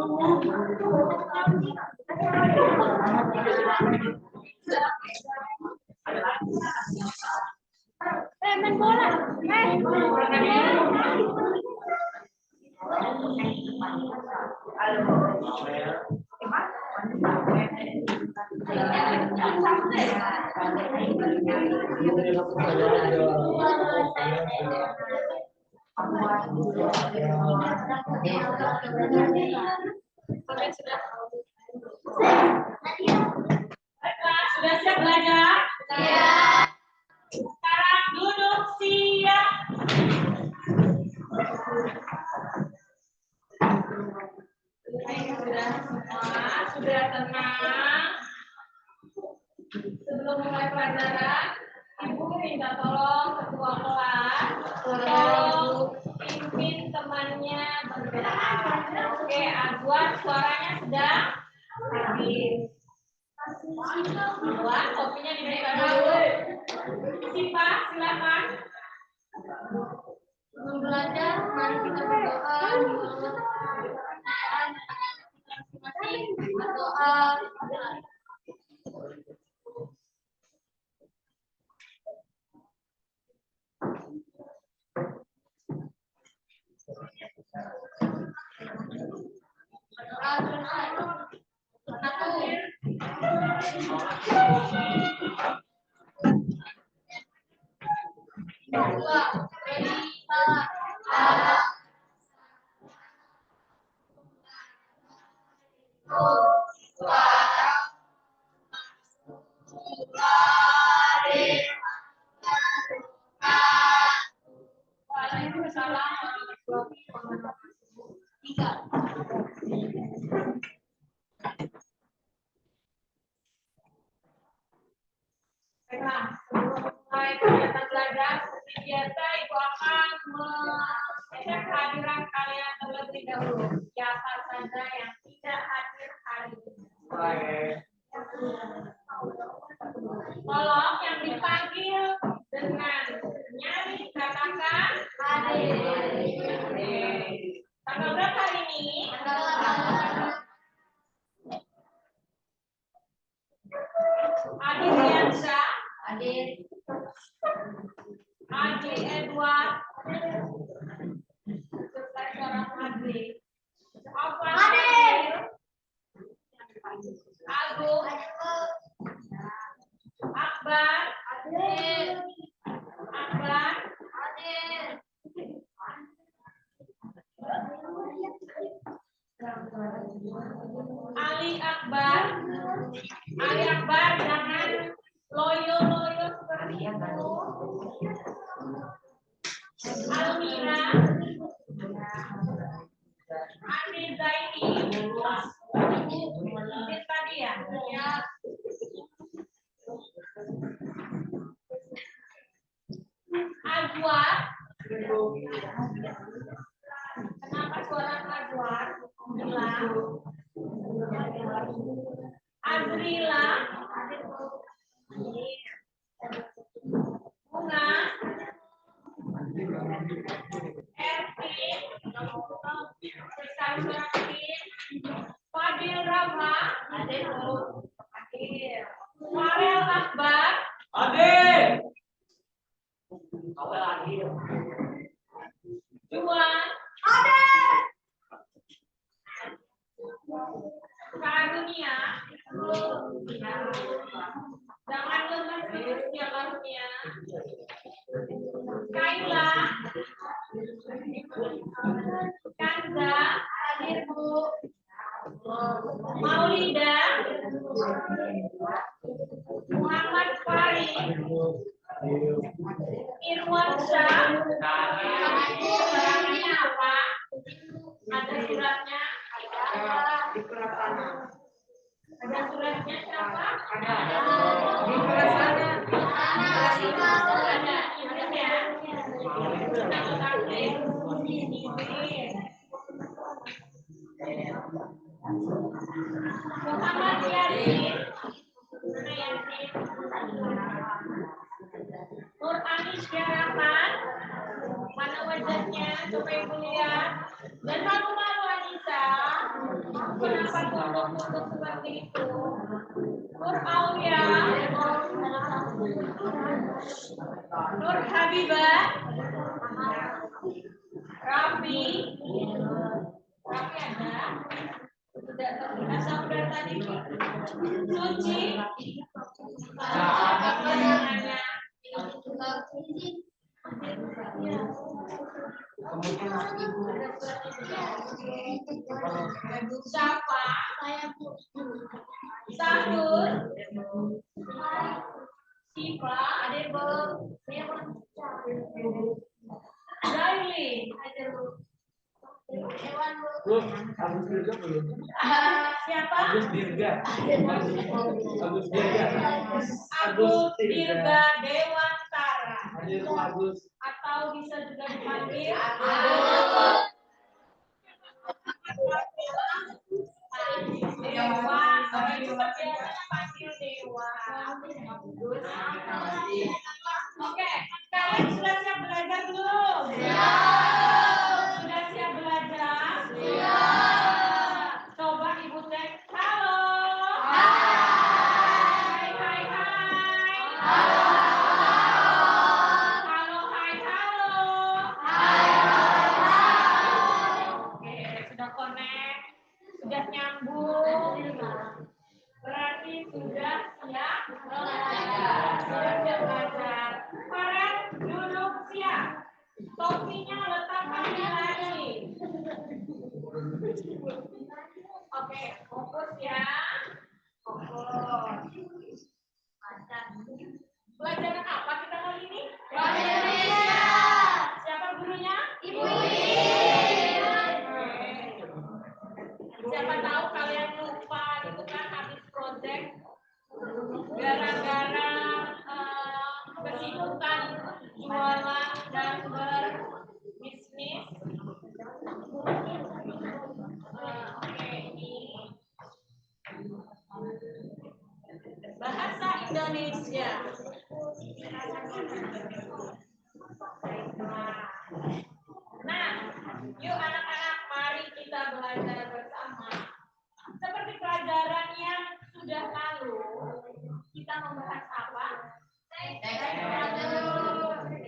Main bola. Sudah siap belajar? Ya. Sekarang duduk siap. Sudah tenang. Sebelum mulai pelajaran, Ibu minta tolong ketua kelas tolong pimpin temannya berdoa. Oke, Azwar suaranya sedang habis. Azwar, kopinya dibuka dulu. Sipa, silakan. Sebelum belajar, mari kita berdoa. Berdoa. Baiklah, sebelum mulai kegiatan belajar, seperti biasa Ibu akan mengecek kehadiran kalian terlebih dahulu. Siapa saja yang tidak hadir hari ini. Tolong yang dipanggil dengan nyaring katakan hadir. Tanggal berapa hari ini? Hadir Diansyah. Hadir. Hadir Edward. Serta seorang hadir. Hadir. Agung. Akbar. Hadir. Akbar. Hadir. Ali Akbar. Ali Akbar jangan loyo-loyo seperti itu. Almira. Andi Zaini. Ini tadi ya. Azwar. Kenapa suara Azwar? Azrila. Bunga. Ervin. Fadil Rama. Farel Akbar. Hadir. Juan. Hadir. Karunia. Jangan lemas terus ya Karunia. Kaila. Kanza. Hadir Bu. Maulida. Muhammad Farid. Irwansyah. Suratnya apa? Ada suratnya? Ada. Ada suratnya siapa? Ada. Di kelas sana. Ada. Ini ya. Muhammad Yasin. Nur Anis Rahman. Mana wajahnya? Coba Ibu lihat. Dan malu-malu Anissa. untuk seperti itu. Nur Aulia, Nur Habibah, Raffi ada, tidak terlihat sampai tadi. Suci, apa namanya? Siapa? Sahur. Siva, ada Daily. Siapa? Agus Dirga. Agus Dirga Dewantara. Atau bisa juga dipanggil Dewa. Itu biasanya panggil Dewa. Oke, kalian sudah siap belajar belum? Sudah siap belajar? Coba Ibu cek. Halo. Hai, hai, hai. Halo, hai, halo. Oke, sudah connect, sudah nyambung. Berarti sudah siap belajar. Sudah siap belajar. Farel duduk siap. Topinya letakkan di lagi. Oke, fokus ya. Fokus. Pelajaran apa kita kali ini? Bahasa Indonesia. Siapa gurunya? Ibu Iin. Siapa tahu kalian lupa itu kan habis project gara-gara kesibukan jualan dan berbisnis. Oke, ini bahasa Indonesia. Nah, yuk anak-anak, mari kita belajar bersama. Seperti pelajaran yang sudah lalu, kita membahas apa?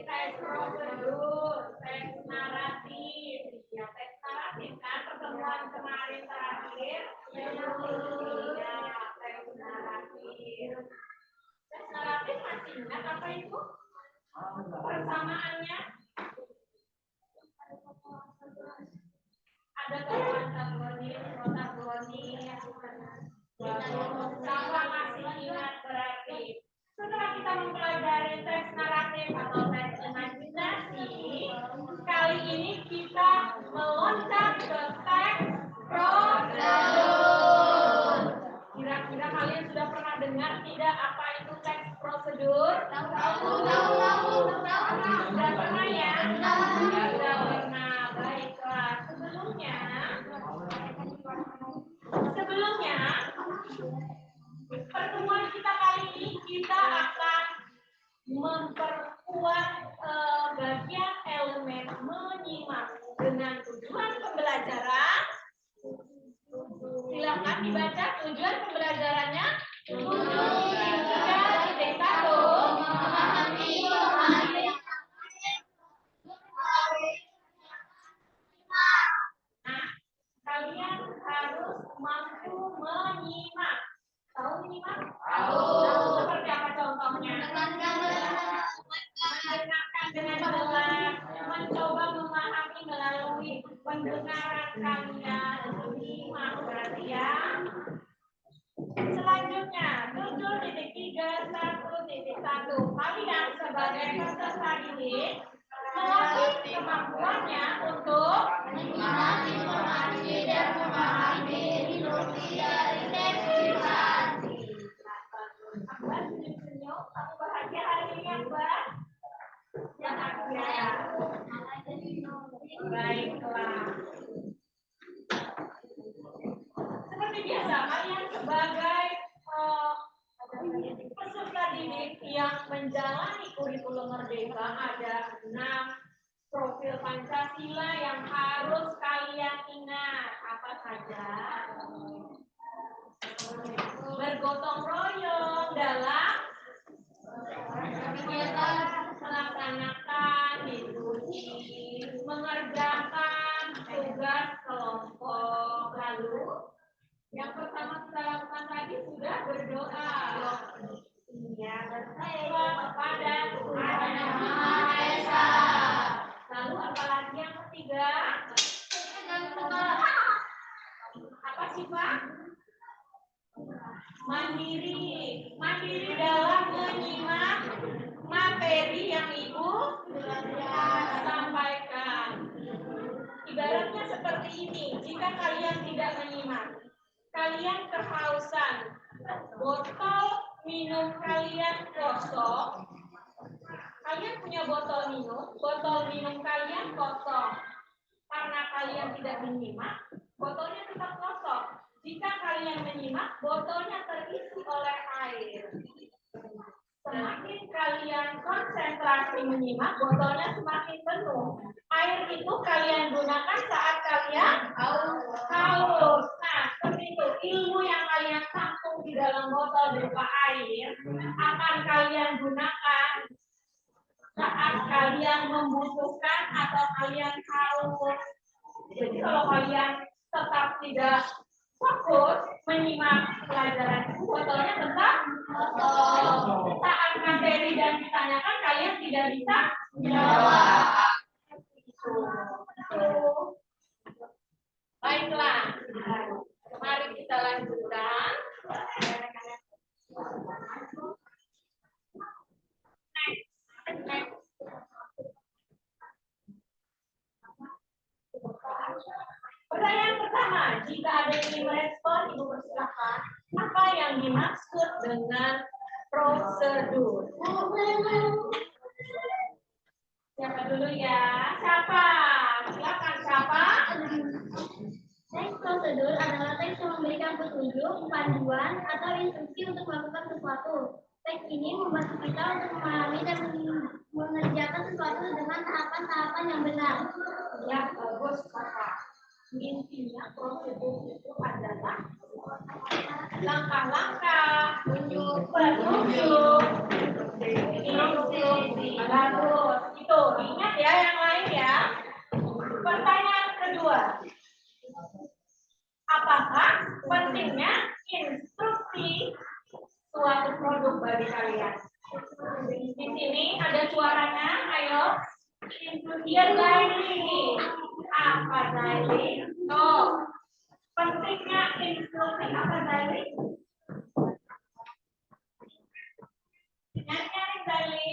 Teks prosedur, teks naratif. Ya, teks naratif kan pertemuan kemarin terakhir. Ya, teks naratif. Teks naratif masih ingat apa itu? Persamaannya ada antagonis, protagonis, sama masih ingat berarti. Setelah kita mempelajari teks naratif atau teks imajinasi, kali ini kita meloncat ke teks prosedur. Kira-kira kalian sudah pernah dengar tidak apa itu teks prosedur? Tahu. Sudah pernah ya? Sudah pernah. Baiklah. Sebelumnya, pertemuan kita kali ini kita akan memperkuat bagian elemen menyimak dengan tujuan pembelajaran. Silakan dibaca tujuan pembelajarannya. 7.3.1 memahami. Nah, kalian harus mampu menyimak. Tahu menyimak? Tahu. Seperti apa contohnya? Mendengarkan dengan jelas, mencoba memahami melalui pendengaran kalian. Menyimak berarti ya. Selanjutnya, 7.3.1.1. Kalian sebagai peserta didik melatih kemampuannya untuk menyimak informasi dan memahami instruksi dari teks privasi. Akbar, senyum-senyum. Kamu bahagia hari ini, Akbar? Bahagia. Baiklah. Seperti biasa, kalian sebagai peserta didik yang menjalani kurikulum Merdeka ada 6 profil Pancasila yang harus kalian ingat. Apa saja? berdoa. Ya, berdoa kepada Tuhan Yang Maha Esa. Lalu apalagi yang ketiga? Apa sih Pak? Mandiri. Mandiri dalam menyimak materi yang Ibu sampaikan. Ibaratnya seperti ini, jika kalian tidak menyimak, kalian kehausan, botol minum kalian kosong, kalian punya botol minum kalian kosong. Karena kalian tidak menyimak, botolnya tetap kosong. Jika kalian menyimak, botolnya terisi oleh air. Semakin kalian konsentrasi menyimak, botolnya semakin penuh. Air itu kalian gunakan saat kalian haus. Nah, seperti itu. Ilmu yang kalian tampung di dalam botol berupa air akan kalian gunakan saat kalian membutuhkan atau kalian haus. Jadi kalau kalian tetap tidak fokus menyimak pelajaran itu, botolnya tetap kosong. Saat materi dan ditanyakan, kalian tidak bisa menjawab. Baiklah, mari kita lanjutkan. Next. Pertanyaan pertama, jika ada yang ingin merespon, Ibu persilakan. Apa yang dimaksud dengan prosedur? Siapa dulu ya? Siapa? Silakan siapa? Teks prosedur adalah teks yang memberikan petunjuk, panduan, atau instruksi untuk melakukan sesuatu. Teks ini membantu kita untuk memahami dan mengerjakan sesuatu dengan tahapan-tahapan yang benar. Ya, bagus, Kakak. Intinya prosedur itu adalah langkah-langkah, petunjuk, bagus. Itu ingat ya yang lain ya. Pertanyaan kedua, apakah pentingnya instruksi suatu produk bagi kalian? Di sini ada suaranya, ayo. Dear Daily, apa Daily? Oh, pentingnya instruksi apa Daily? Nyari Daily.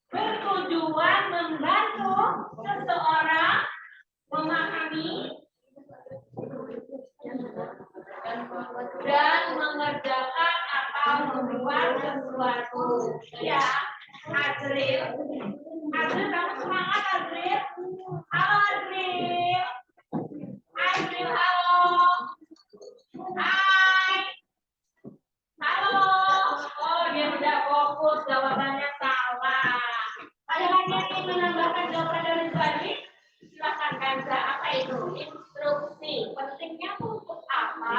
Bertujuan membantu seseorang memahami dan mengerjakan atau membuat sesuatu. Ya, Azril. Azril, kamu semangat Azril? Halo Azril. Azril, halo. Hai. Halo. Oh, dia tidak fokus, jawabannya salah. Ada lagi yang ingin menambahkan jawaban dari tadi? Silakan Kanza, apa itu? Instruksi. Pentingnya untuk apa?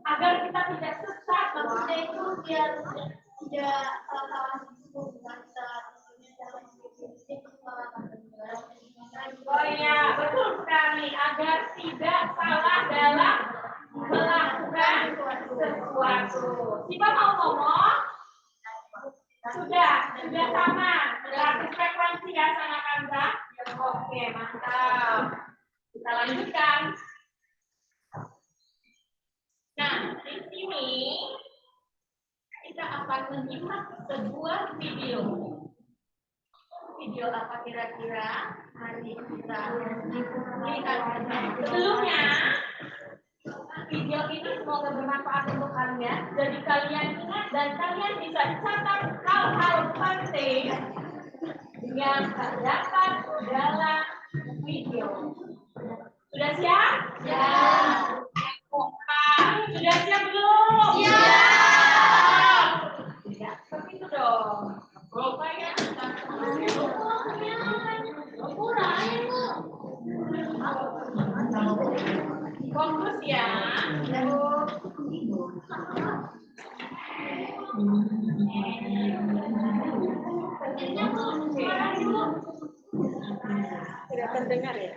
Agar kita tidak sesat. Maksudnya itu biar tidak oh iya, betul sekali. Agar tidak salah dalam melakukan sesuatu. Siapa mau ngomong? Sudah sama. Berarti frekuensi ya sama Kanza. Oke, mantap. Kita lanjutkan. Nah, di sini kita akan menyimak sebuah video. Video apa kira-kira? Mari kita lihat. Sebelumnya, video ini semoga bermanfaat untuk kalian. Jadi kalian ingat dan kalian bisa catat hal-hal penting yang terdapat dalam video. Sudah siap? Ya. Sudah siap belum? Siap. Ya, seperti itu dong. Rupanya fokus ya. Tidak terdengar ya?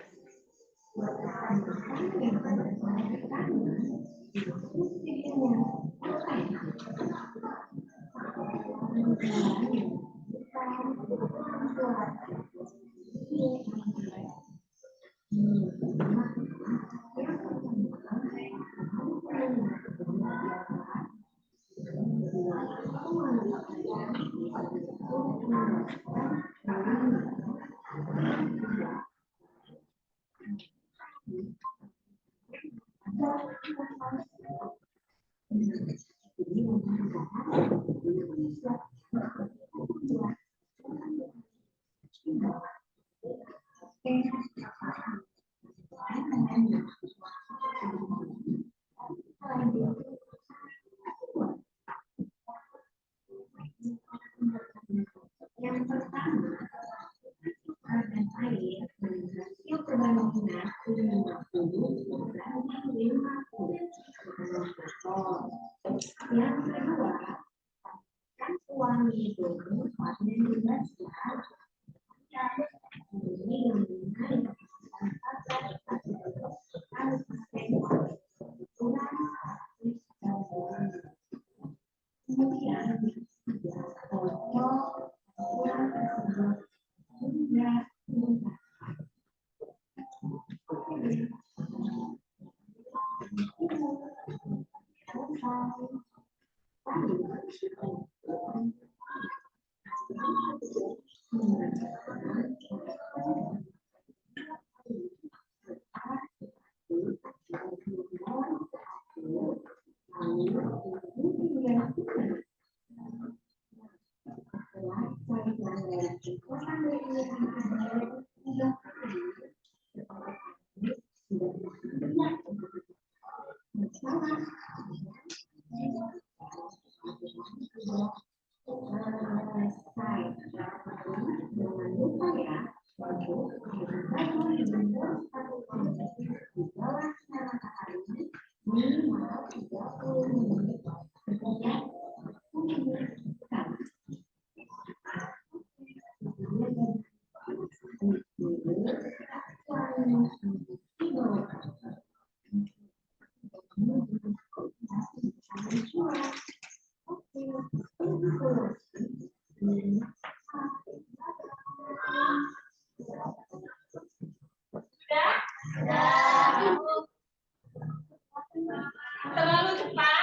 Terlalu cepat.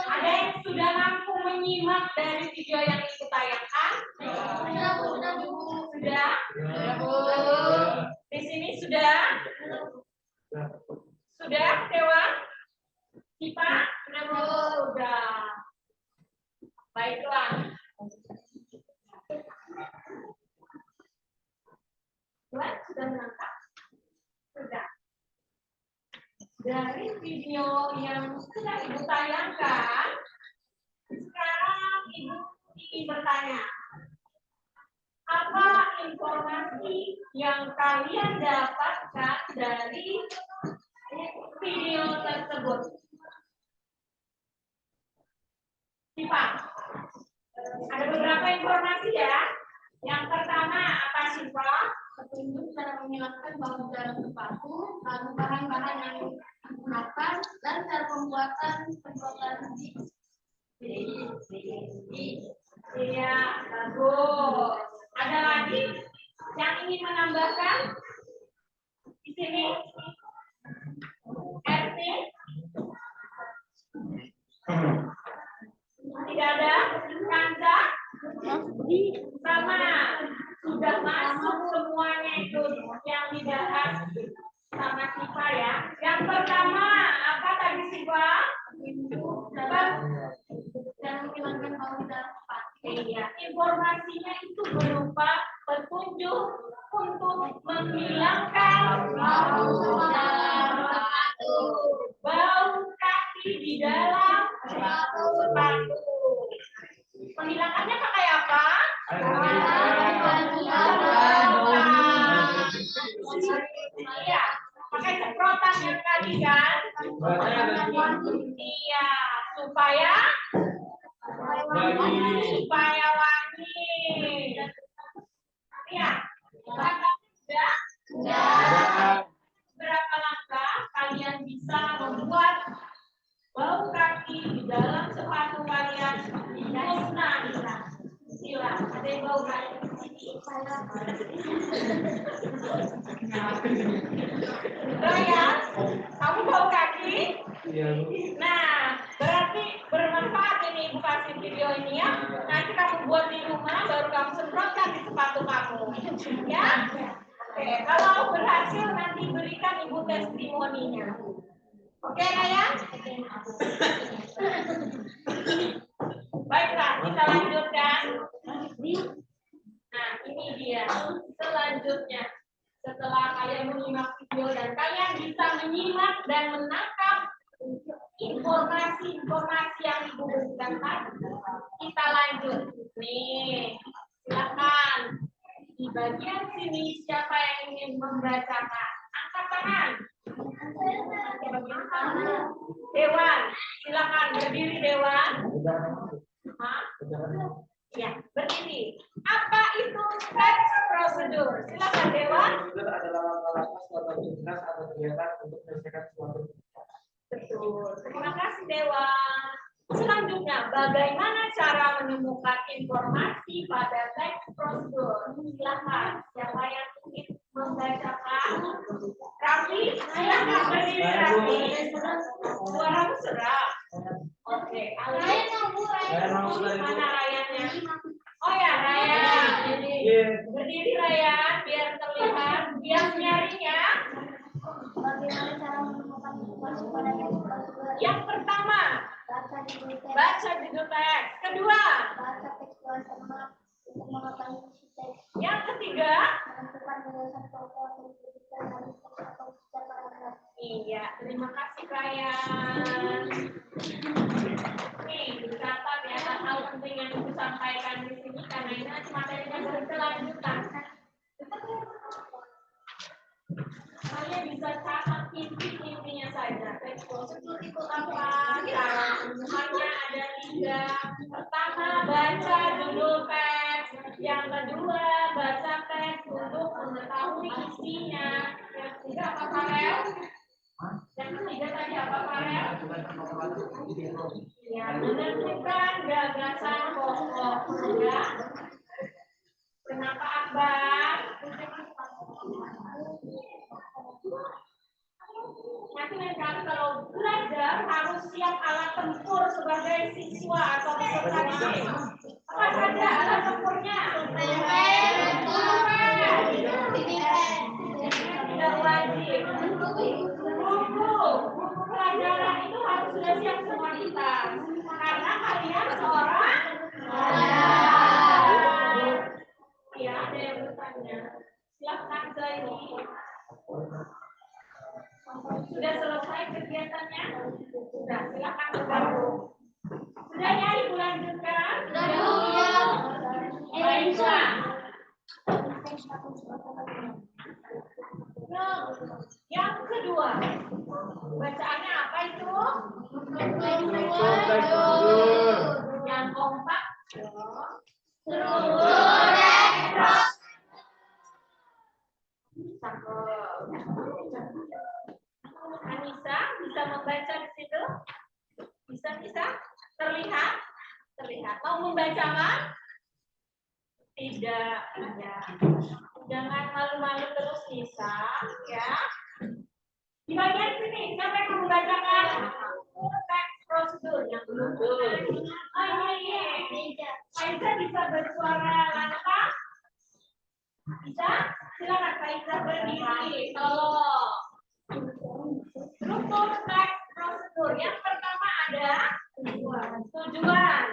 Ada yang sudah mampu menyimak dari video yang Ibu tayangkan? Sudah? Di sini sudah? Sudah, Dewa? Sipa? Sudah. Baiklah. Tuan sudah menangkap? Sudah. Dari video yang sudah Ibu tayangkan, sekarang Ibu ingin bertanya, apa informasi yang kalian dapatkan dari video tersebut? Sipa, ada beberapa informasi ya. Yang pertama apa Sipa? Petunjuk cara menghilangkan bau dalam sepatu, lalu bahan-bahan yang digunakan, dan cara pembuatan Iya, bagus. Ada lagi yang ingin menambahkan di sini? RT? Tidak ada? Kanza? Sama. Sudah masuk semuanya itu yang dibahas sama Siva ya. Yang pertama apa tadi Siva? Dan menghilangkan bau dalam sepatu. Iya, informasinya itu berupa petunjuk untuk menghilangkan bau dalam sepatu. Bau kaki di dalam sepatu. Penghilangannya pakai apa? Iya, pakai semprotan yang tadi kan? Iya, supaya di dalam sepatu kalian musnah. Sila, ada yang bau kan? Raya, kamu bau kaki? Iya. Nah, berarti bermanfaat ini Ibu kasih video ini ya. Nanti kamu buat di rumah, baru kamu semprotkan di sepatu kamu. Ya? Oke, kalau berhasil nanti berikan Ibu testimoninya. Oke, Raya? Baiklah, kita lanjutkan. Nah, ini dia. Selanjutnya, setelah kalian menyimak video dan kalian bisa menyimak dan menangkap informasi-informasi yang Ibu berikan tadi, kita lanjut. Nih, silakan. Di bagian sini siapa yang ingin membacakan? Angkat tangan. Dewan, silakan berdiri Dewan. Hah? Ya, berdiri. Apa itu teks prosedur? Silakan Dewan. Prosedur adalah langkah-langkah suatu tugas atau kegiatan untuk menyelesaikan suatu. Betul. Terima kasih Dewan. Selanjutnya, bagaimana cara menemukan informasi pada teks prosedur? Silakan. Siapa yang ingin membacakan? Raffi, silakan berdiri Raffi. Suaramu serak. Oke, mana Rayanya? Oh ya, Raya. Berdiri Raya, biar terlihat. Biar nyaring ya. Bagaimana cara menemukan informasi pada teks prosedur? Yang pertama, baca judul teks. Kedua, Baca tekstual sama untuk mengetahui isi teks. yang ketiga, Menentukan berdasar pokok yang diberikan dari teks atau secara paragraf. iya, terima kasih Raya. Nih, dicatat ya hal penting yang Ibu sampaikan di sini karena ini materinya berkelanjutan. Kalian bisa catat inti-intinya saja. Teks prosedur itu apa? Cara menemukannya ada 3. Pertama, baca judul teks. Yang kedua, baca teks untuk mengetahui isinya. Yang ketiga apa Farel? Yang ketiga tadi apa Farel? Ya, menentukan gagasan pokok. Ya. Kenapa Akbar? Nanti lain kali kalau belajar harus siap alat tempur sebagai siswa atau peserta didik. Apa saja alat tempurnya? Tidak wajib. Buku pelajaran itu harus sudah siap semua kita. Karena kalian seorang ya, ada yang bertanya. Silahkan Zaini. Sudah selesai kegiatannya? Sudah, silakan bergabung. Sudah ya, Ibu lanjutkan? Baiklah. Yang kedua, bacaannya apa itu? Yang kompak. Anissa bisa membaca di situ? Bisa? Terlihat? Mau membaca Mak? Tidak. Jangan malu-malu terus Nisa, ya. Di bagian sini, siapa yang mau membacakan teks prosedur yang belum? Oh iya. Aiza bisa bersuara lantang? Bisa? Silakan Aiza berdiri. Tolong. Struktur teks prosedur. Yang pertama ada tujuan.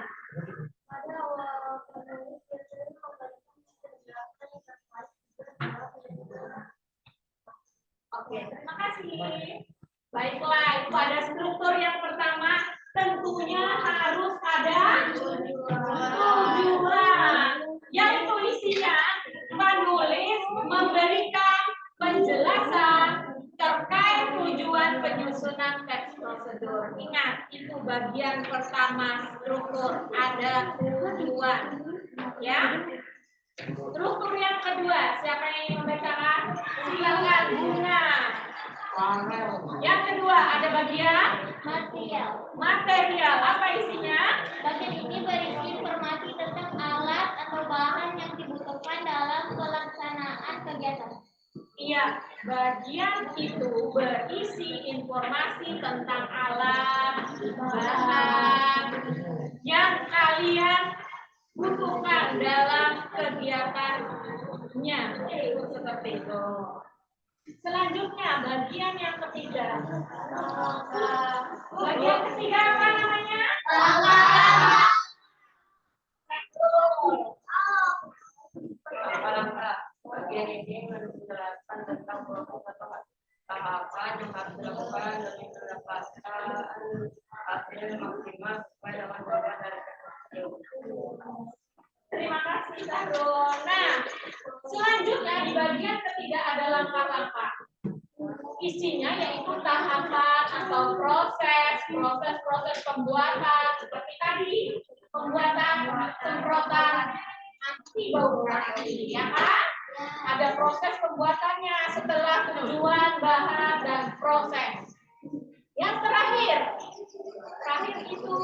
Oke, terima kasih. Baiklah, itu ada struktur yang pertama. Tentunya harus ada tujuan. Yaitu isinya menulis, memberikan penjelasan terkait tujuan penyusunan teks prosedur. Ingat, itu bagian pertama struktur, ada tujuan. Ya. Struktur yang kedua, siapa yang ingin membacakan? Silakan Bunga. Yang kedua ada bagian Material. material. Apa isinya? Bagian ini berisi informasi tentang alat atau bahan yang dibutuhkan dalam pelaksanaan kegiatan. Iya, bagian itu berisi informasi tentang alat, bahan yang kalian butuhkan dalam kegiatannya. Seperti itu. Selanjutnya, bagian yang ketiga. Bagian ketiga apa namanya? Bagian ini menjelaskan tentang proses atau tahapan yang harus dilakukan demi mendapatkan hasil maksimal sesuai dengan tujuan dari Terima kasih, Sarul. Nah, selanjutnya di bagian ketiga ada langkah-langkah. Isinya yaitu tahapan atau proses pembuatan seperti tadi, pembuatan semprotan anti bau racun, ya kan? Ada proses pembuatannya setelah tujuan, bahan, dan proses. Yang terakhir itu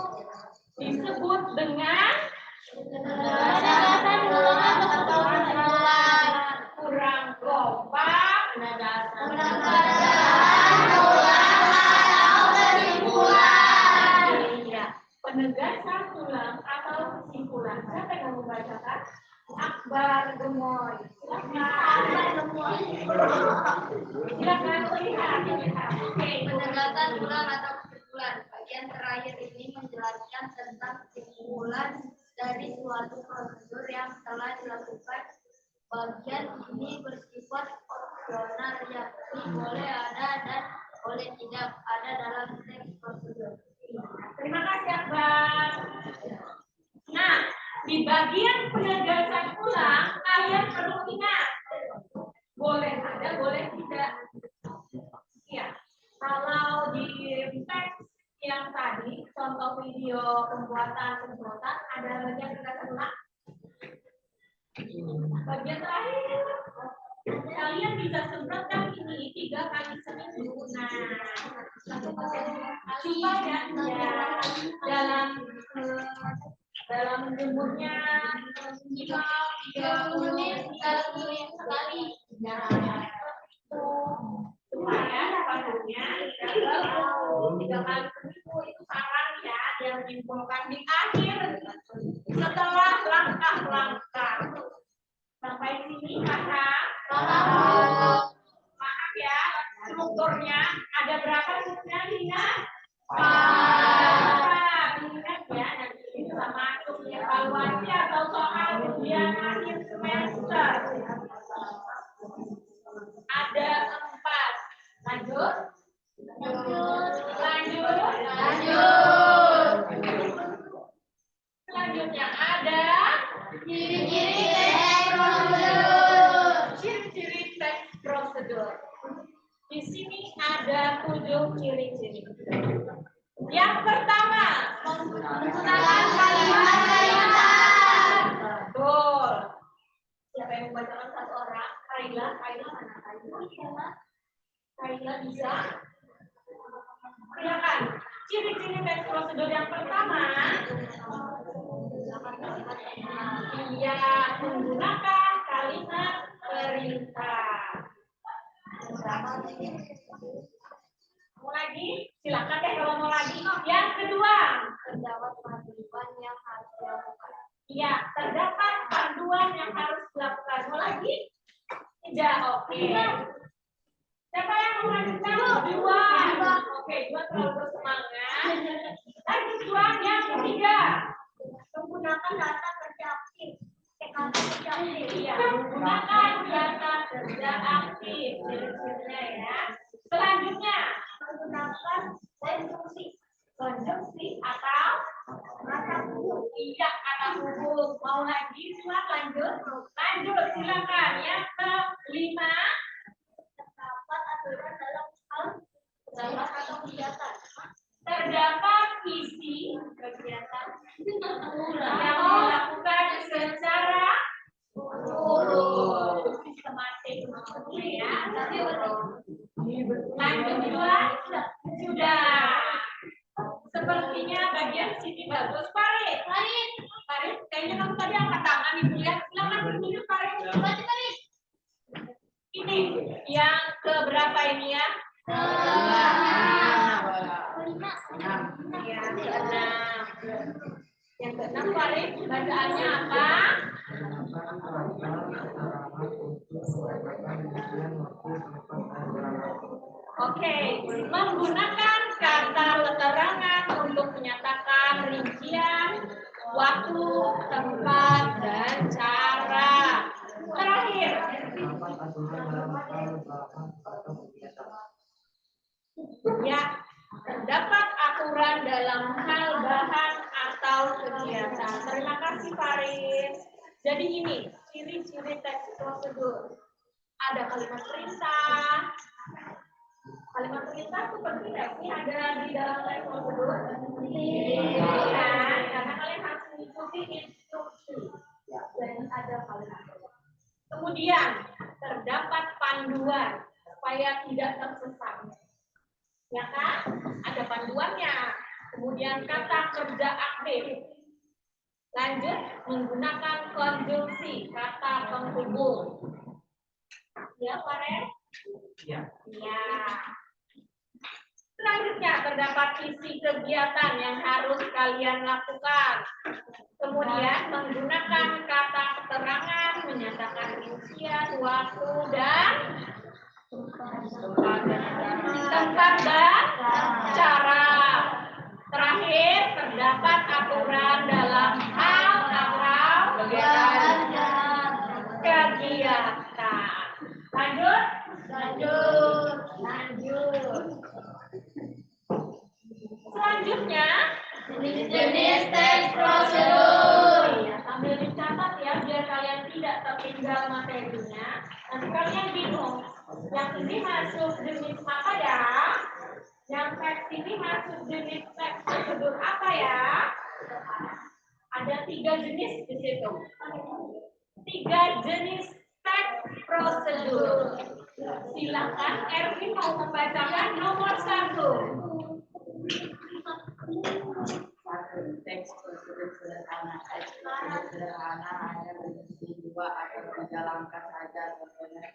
disebut dengan Penegasan ulang atau pengulangan. kurang kompak, iya, penegasan ulang atau kesimpulan. Siapa yang mau membacakan? Akbar Gemoy. Silakan lihat. Oke. Penegasan ulang atau kesimpulan. Bagian terakhir ini menjelaskan tentang kesimpulan dari suatu prosedur yang telah dilakukan. Bagian ini bersifat opsional, yakni boleh ada dan boleh tidak ada dalam teks prosedur. Terima kasih, Akbar. Nah, di bagian penegasan ulang, kalian perlu ingat. Boleh ada, boleh tidak. Ya, kalau di teks yang tadi, contoh video pembuatan semprotan, ada bagian penegasan ulang. Bagian terakhir, kalian bisa semprotkan ini 3 kali seminggu. Nah, supaya dalam jemurnya minimal 30 menit sekali. Nah, supaya padunya 3 kali seminggu itu saran ya yang menyimpulkan di akhir setelah langkah-langkah. Sampai sini kakak. Maaf ya, strukturnya ada berapa strukturnya Lina? 4. Ingat ya, nanti bisa masuk evaluasi atau soal ujian akhir semester. Ada 4. Lanjut. Selanjutnya ada ciri-ciri teks prosedur. Di sini ada 7 ciri-ciri. Yang pertama, menggunakan kalimat. Betul. Siapa yang membacakan satu orang? Kaila mana Kaila? Kaila bisa? Silakan. Ciri-ciri teks prosedur yang pertama, dia menggunakan kalimat perintah. Mau lagi? Silakan deh kalau mau lagi. Yang kedua, terdapat panduan yang harus dilakukan. Iya, terdapat panduan yang harus dilakukan. Mau lagi? Tidak, oke. Siapa yang mau lanjutkan? Dua. Oke, 2 terlalu bersemangat. Lanjut 2, yang ketiga. Menggunakan data kerja aktif. Iya, menggunakan data kerja aktif. Ciri-cirinya ya. Selanjutnya, menggunakan konjungsi atau kata hubung. Iya, kata hubung. Mau lagi? Silakan lanjut. Silakan. Yang kelima, terdapat aturan dalam hal atau kegiatan. Terdapat isi kegiatan yang dilakukan secara sistematik, ya. Lanjut bagian sini bagus. Farid, kayaknya kamu tadi angkat tangan Ibu ya. Silakan tunjuk Farid. Ini yang keberapa ini ya? Ya, keenam. Yang keenam Farid, bacaannya apa? Oke, menggunakan kata keterangan untuk menyatakan rincian, waktu, tempat, dan cara. Terakhir, ya, terdapat aturan dalam hal bahan atau kegiatan. Terima kasih Farid. Jadi ini ciri-ciri teks prosedur. Ada kalimat perintah. Kalimat perintah seperti ini ada di dalam teks prosedur. Karena kalian harus mengikuti instruksi. Dan ada kalimat. Kemudian terdapat panduan supaya tidak tersesat. Ya kan? Ada panduannya. Kemudian kata kerja aktif. Lanjut menggunakan konjungsi kata penghubung. Ya, Farid? Ya. Ya. Selanjutnya terdapat isi kegiatan yang harus kalian lakukan. Kemudian menggunakan kata keterangan, menyatakan rincian, waktu, dan tempat dan cara. Terakhir, terdapat aturan dalam hal atau kegiatan. Lanjut. Selanjutnya, jenis teks prosedur. Ya, sambil dicatat ya, biar kalian tidak tertinggal materinya. Nanti kalian bingung, yang ini masuk jenis apa ya? Yang teks ini masuk jenis teks prosedur apa ya? Ada 3 jenis di situ. 3 jenis teks prosedur. Silakan Erwin mau membacakan nomor 1. Teks prosedur sederhana. Teks prosedur sederhana hanya berisi 2 atau 3 langkah saja, contohnya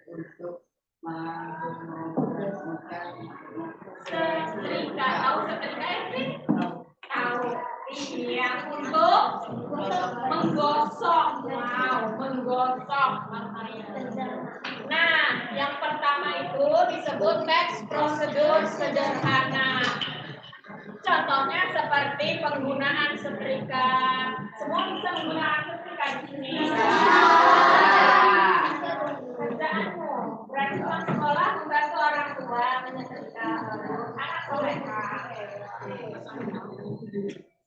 untuk mengoperasikan Setrika. Tahu setrika Erwin? Tahu. Iya, untuk menggosok. Wow, menggosok. Nah, yang pertama itu disebut teks prosedur sederhana. Contohnya seperti penggunaan setrika. Semua bisa menggunakan setrika di sini. Kerjaanmu berarti pulang sekolah membantu orang tua menyetrika anak mereka.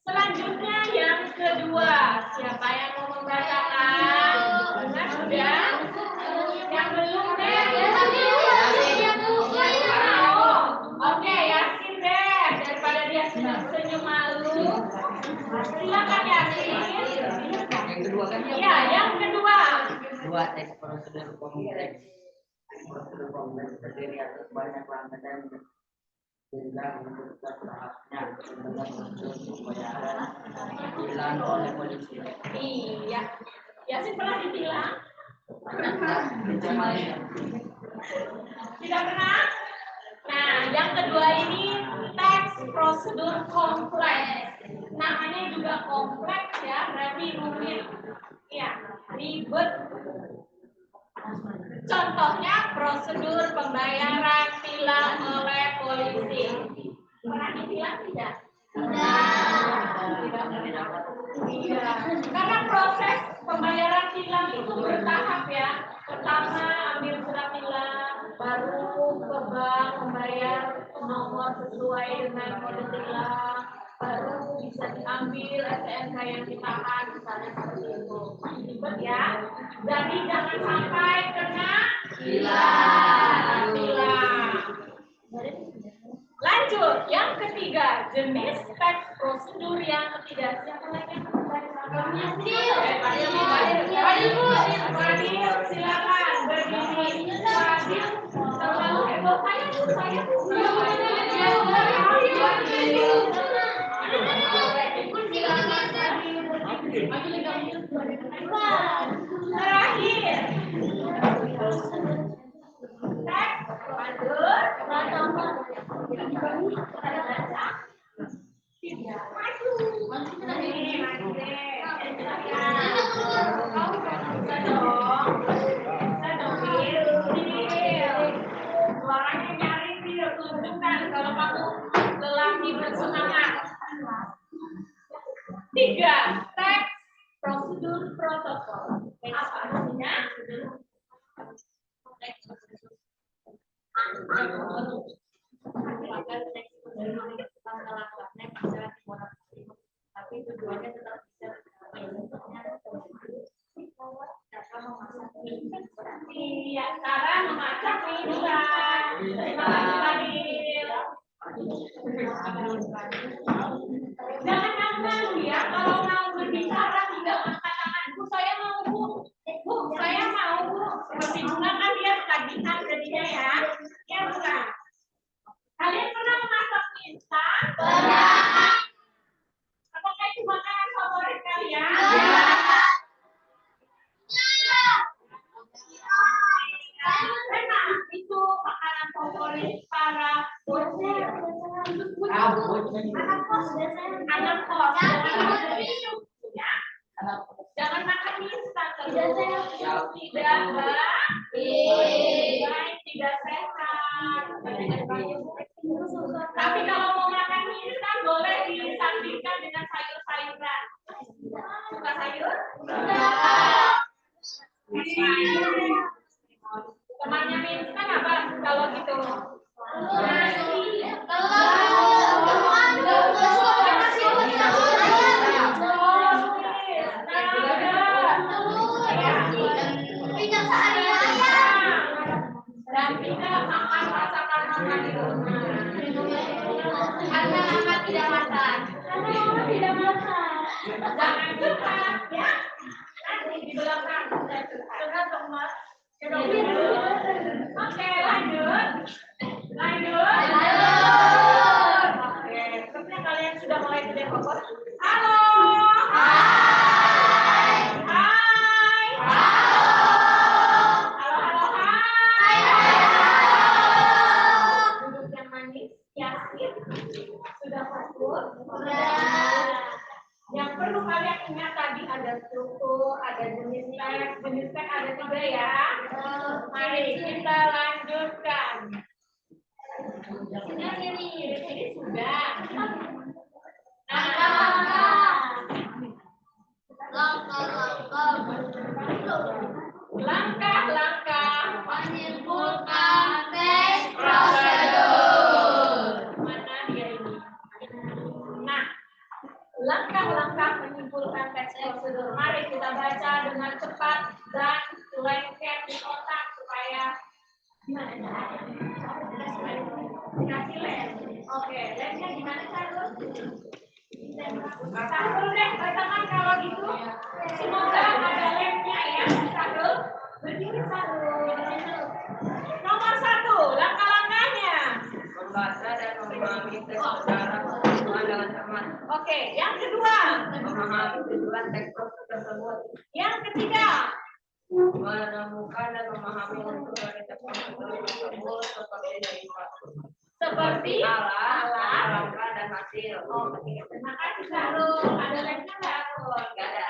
Selanjutnya yang kedua, siapa yang mau membacakan? Benar sudah? Yang belum deh? Oke, Yasin deh. Daripada dia senyum malu, silakan Yasin. yang kedua kan Ya, yang kedua. 2 teks prosedur kompleks. Prosedur kompleks terdiri atas banyak langkah dan jenjang untuk tahapnya dengan prosedur pembayaran ditilang oleh polisi. Iya. Yasin pernah ditilang? Tidak pernah? Nah, yang kedua ini teks prosedur kompleks. Namanya juga kompleks ya, berarti rumit. Ya, ribet. Contohnya prosedur pembayaran tilang oleh polisi. Pernah ditilang tidak? Tidak. Iya. Karena proses pembayaran tilang itu bertahap ya. Pertama ambil surat tilang, baru ke bank membayar nomor sesuai dengan kode tilang, baru bisa diambil STNK yang ditahan, misalnya seperti itu. Ribet ya. Jadi jangan sampai kena tilang. Lanjut, yang ketiga, jenis teks prosedur yang ketiga. Siapa lagi yang Fadil, silakan berdiri. Fadil, terlalu heboh. Terakhir. Teks lanjut. Suaranya nyari Bil, tunjukkan kalau kamu lelaki bersemangat. 3. Teks prosedur protokol. Apa artinya? Tapi tujuannya tetap bisa Iya, cara memasak minuman. Terima kasih, Fadil. Jangan malu-malu ya, kalau mau berbicara tidak angkat tangan. Bu, saya mau, Bu. Bu, saya mau, Bu. Seperti bunga kan dia ketagihan jadinya ya. Ya, bukan? Kalian pernah memasak mie instan? Pernah. Apakah itu makanan favorit kalian? Memang itu makanan favorit para bocil. Anak kos. Jangan makan mie instan terus. Tidak baik, tidak sehat. Tapi kalau mau makan mie instan boleh disandingkan dengan sayur-sayuran. Suka sayur? Temannya mie instan apa kalau gitu? Dan tidak makan masakan makan di rumah. Karena mama tidak makan. Jangan curhat ya. Nanti di belakang saya curhat dong Mas. Oke, lanjut. Oke, sepertinya kalian sudah mulai tidak fokus. Halo. Duduk yang manis, yakin. Sudah fokus. Yang perlu kalian ingat tadi ada struktur, ada jenis teks. Jenis teks ada 3 ya. Mari kita lanjutkan. Ini sudah. Langkah-langkah menyimpulkan teks prosedur. Mana dia ini? Nah, langkah-langkah menyimpulkan teks prosedur. Mari kita baca dengan cepat dan lengket di otak supaya dikasih lem. Oke, lemnya gimana Sarul? Sarul deh, teman kalau gitu. Semoga ada lemnya ya, Sarul. Berdiri Sarul. Nomor 1, langkah-langkahnya. membaca dan memahami teks secara keseluruhan dengan cermat. Oke, yang kedua. Memahami tujuan teks tersebut. Yang ketiga. Menemukan dan memahami unsur dari teks tersebut seperti derivat. Seperti alat, langkah dan hasil. Oke, terima kasih Sarul. Ada lemnya nggak? Nggak ada.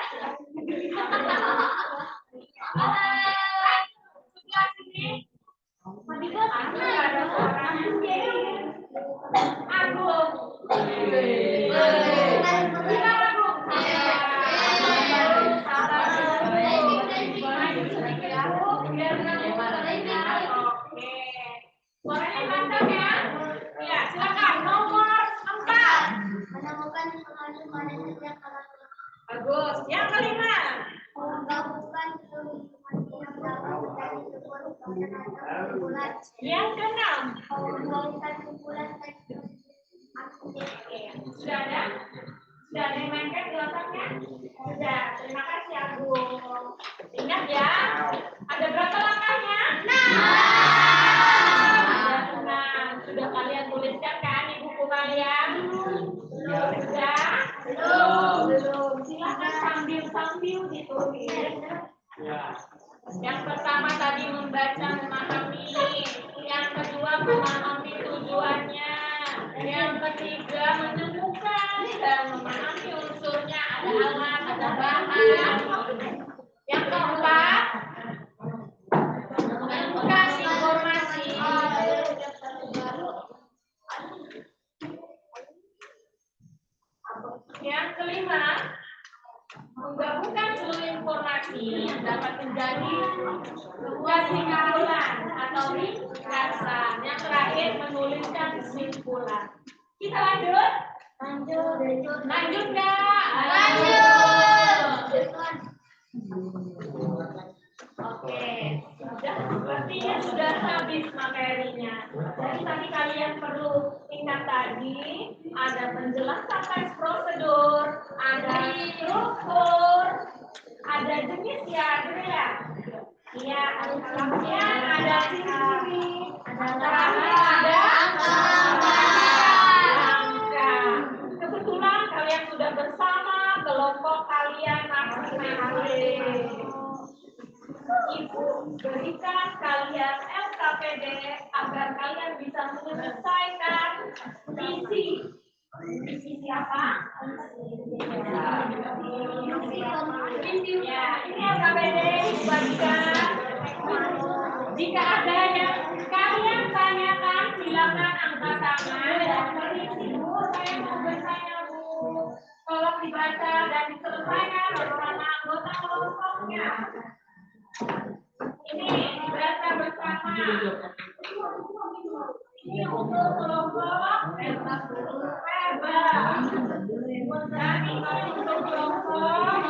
Sebelah sini. Ada suaranya. Agung. Suaranya mantap ya. Ya, silakan nomor 4. Menemukan pengalaman yang setiap alat. Bagus. Yang kelima. Menggabungkan informasi yang dapat menjadi sebuah kumpulan. Yang keenam. Menggabungkan kumpulan teks. Sudah ada? Sudah ada yang mainkan di otaknya? Sudah. Terima kasih Agung. Ingat ya. Ada berapa langkahnya? 6. Sudah kalian tuliskan kan di buku kalian? Belum. Sudah? Belum. Silakan sambil ditulis. alat, ada bahan. Yang keempat, membuka informasi. Yang kelima, menggabungkan seluruh informasi yang dapat menjadi kesimpulan atau ringkasan. Yang terakhir, menuliskan kesimpulan. Kita lanjut? Lanjut nggak? Oke, sepertinya sudah habis materinya. Jadi tadi kalian perlu ingat tadi ada penjelasan teks prosedur, ada struktur, ada jenis ya, iya, kemudian ada ciri-ciri, ada angka. Kebetulan kalian sudah bersama kelompok kalian masing-masing. Ibu berikan kalian LKPD agar kalian bisa menyelesaikan misi siapa? Ya, ini LKPD dibagikan. Jika ada yang kalian tanyakan, silakan angkat tangan dan berisi. Bu, saya mau bertanya, Bu. Tolong dibaca dan diselesaikan bersama anggota kelompoknya. Ini dibaca bersama. Ini untuk kelompok Reba. Dan ini untuk kelompok.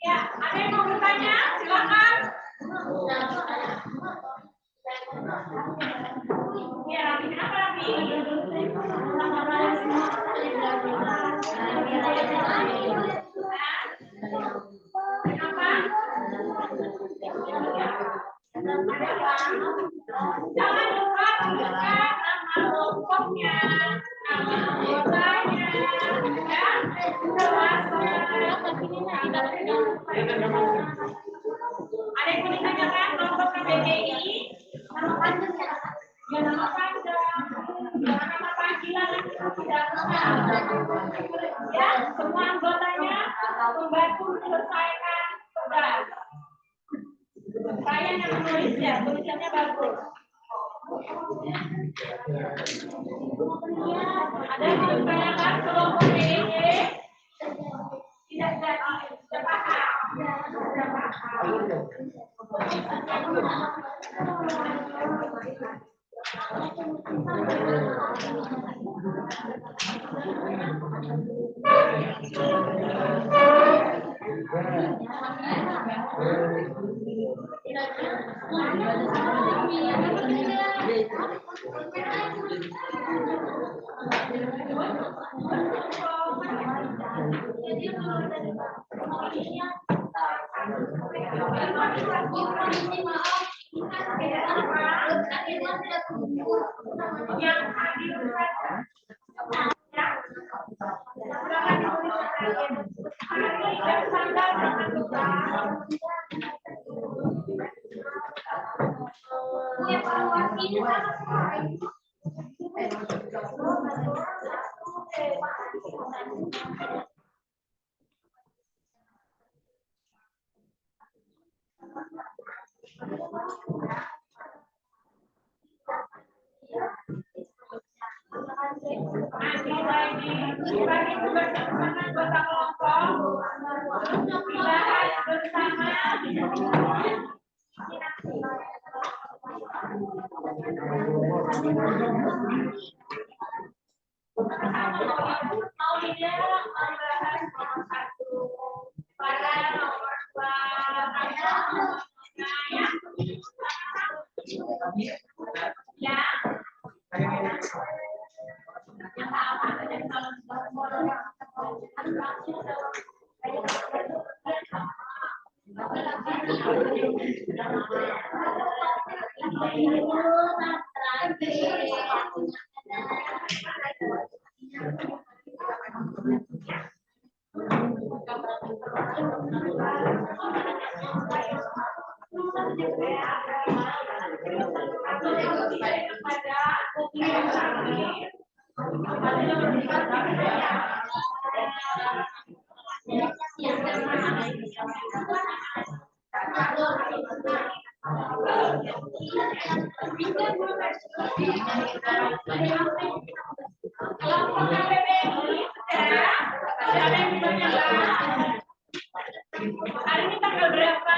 Ya, ada yang mau bertanya? Silakan. Ya, ini apa lagi? Kenapa? Jangan lupa tuliskan nama kelompoknya, nama anggotanya, dan ada yang mau ditanyakan kelompok KBGI? Nama panjang ya? Ya, nama panjang. Nama panggilan tidak ya, semua anggotanya membantu menyelesaikan tugas. Saya yang menulis ya, tulisannya bagus. Ada yang mau ditanyakan kelompok PDG? Tidak paham. Yang hadir bagi tugas bersama anggota kelompok, dibahas bersama. Mau dia membahas nomor 1, pada nomor 2, ya. Hari ini tanggal berapa?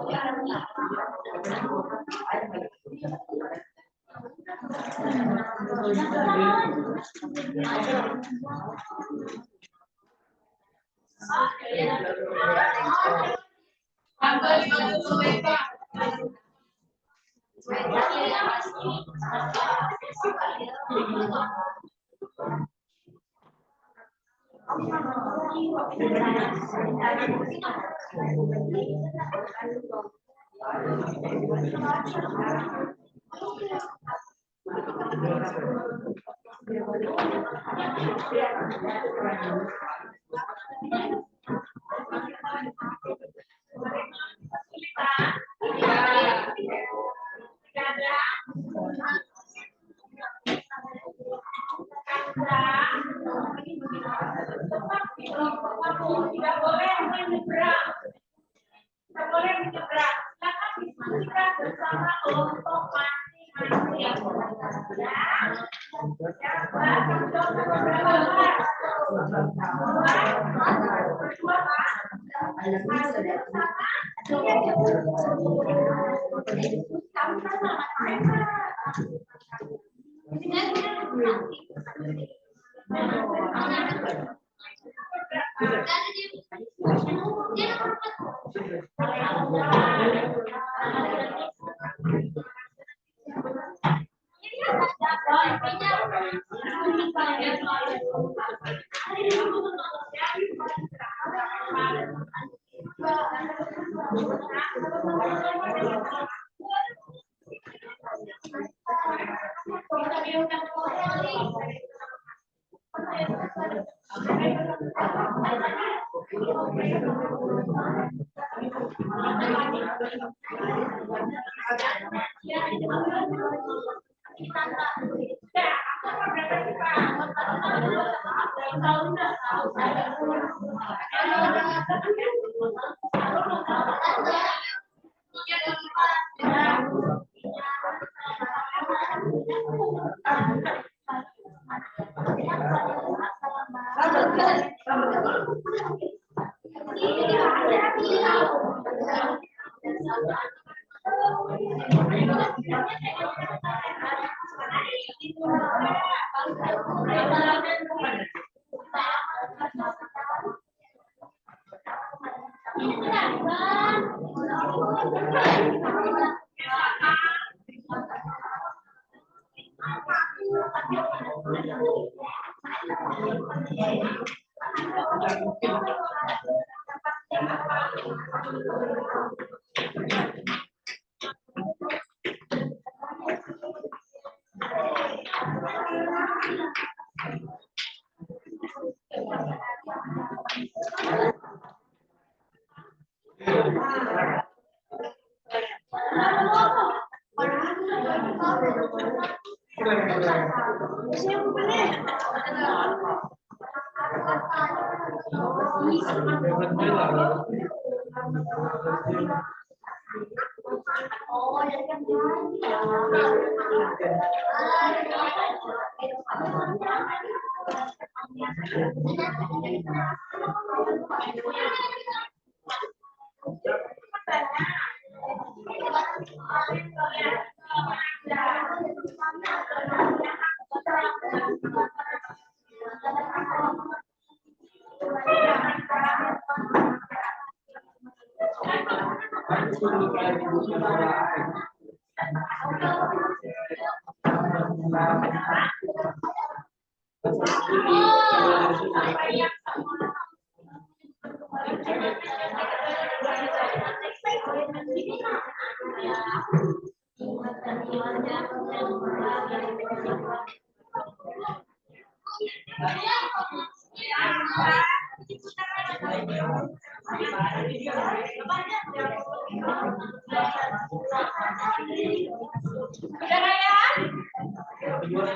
はい。Tidak boleh menyeberang. Tidak boleh menyeberang. Silakan diskusikan bersama kelompok masing-masing.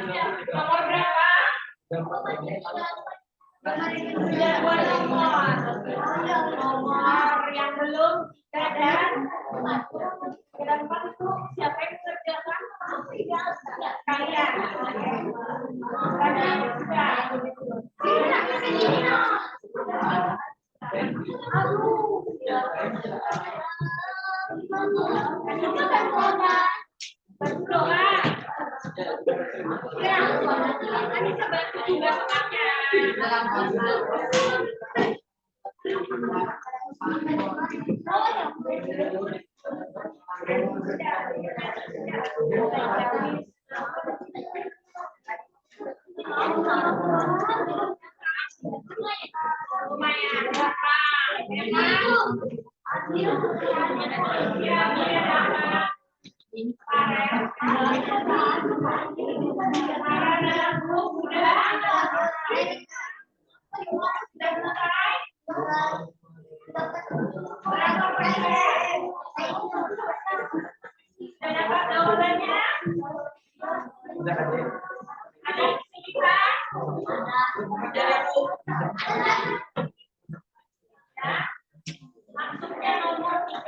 Ya. Nomor berapa? Nomor yang belum dan itu siapa yang mengerjakan? Kalian. Berdoa. Ya, tadi sebantu juga lumayan berapa? Maksudnya nomor 3.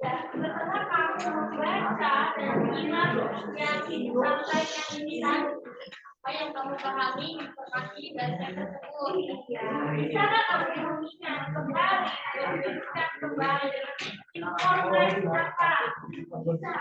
Setelah kamu membaca dan menyimak yang disampaikan ini apa yang kamu pahami informasi bacaan tersebut. Bisa kamu mengingat kembali dan mengingat kembali dengan informasi apa? Bisa.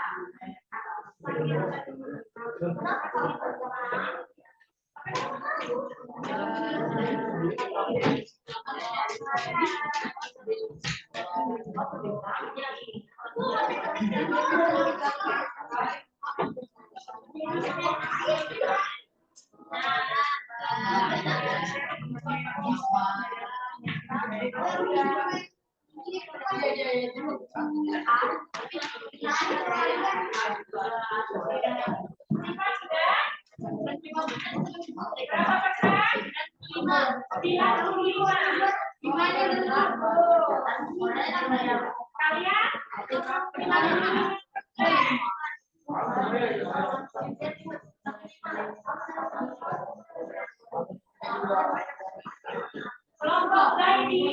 Kelompok tadi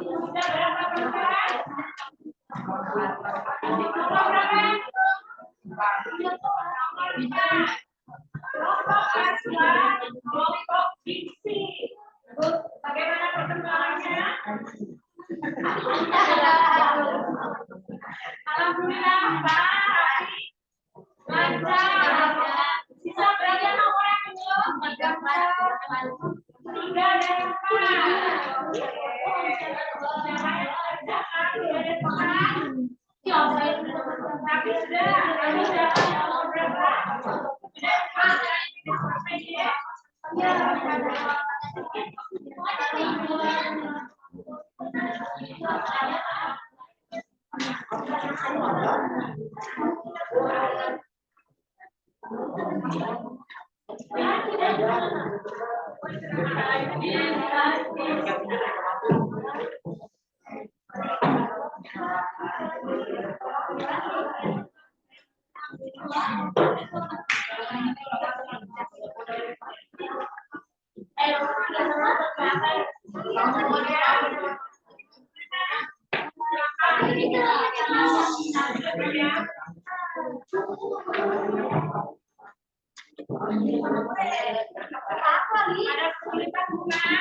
sudah berapa persen? Nomor berapa? Nomor 5. Kelompok Asia, kelompok diksi. Bagaimana perkembangannya? Alhamdulillah baik. Lancar. Bisa belajar nomor yang belum? 3 dan 4. Tapi sudah, kami dapat nomor berapa? Ada kesulitan bukan?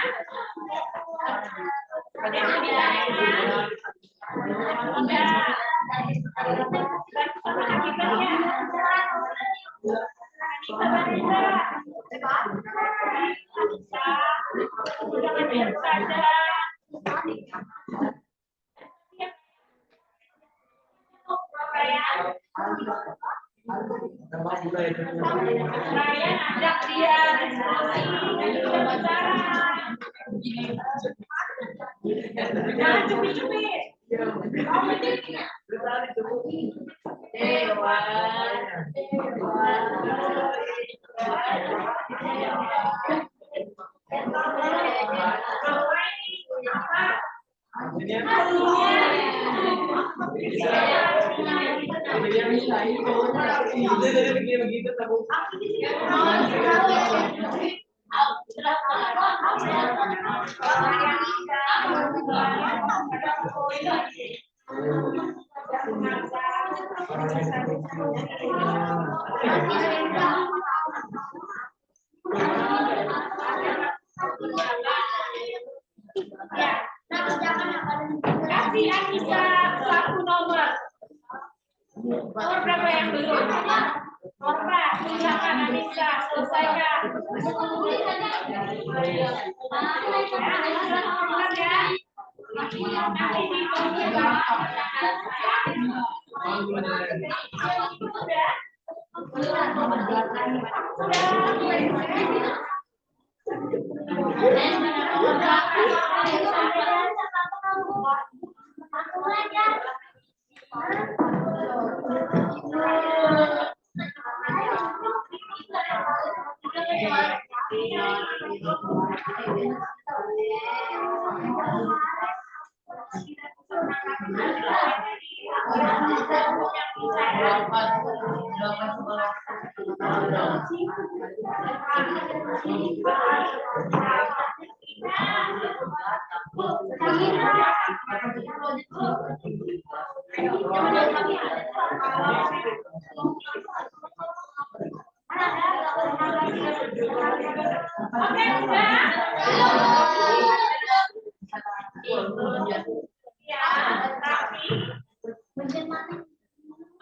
Saya ajak dia jangan cumi-cumi. Ya, nah, jangan apa kasih Anissa satu nomor. Nomor berapa yang belum? Nomor 4. Silakan Anissa selesaikan.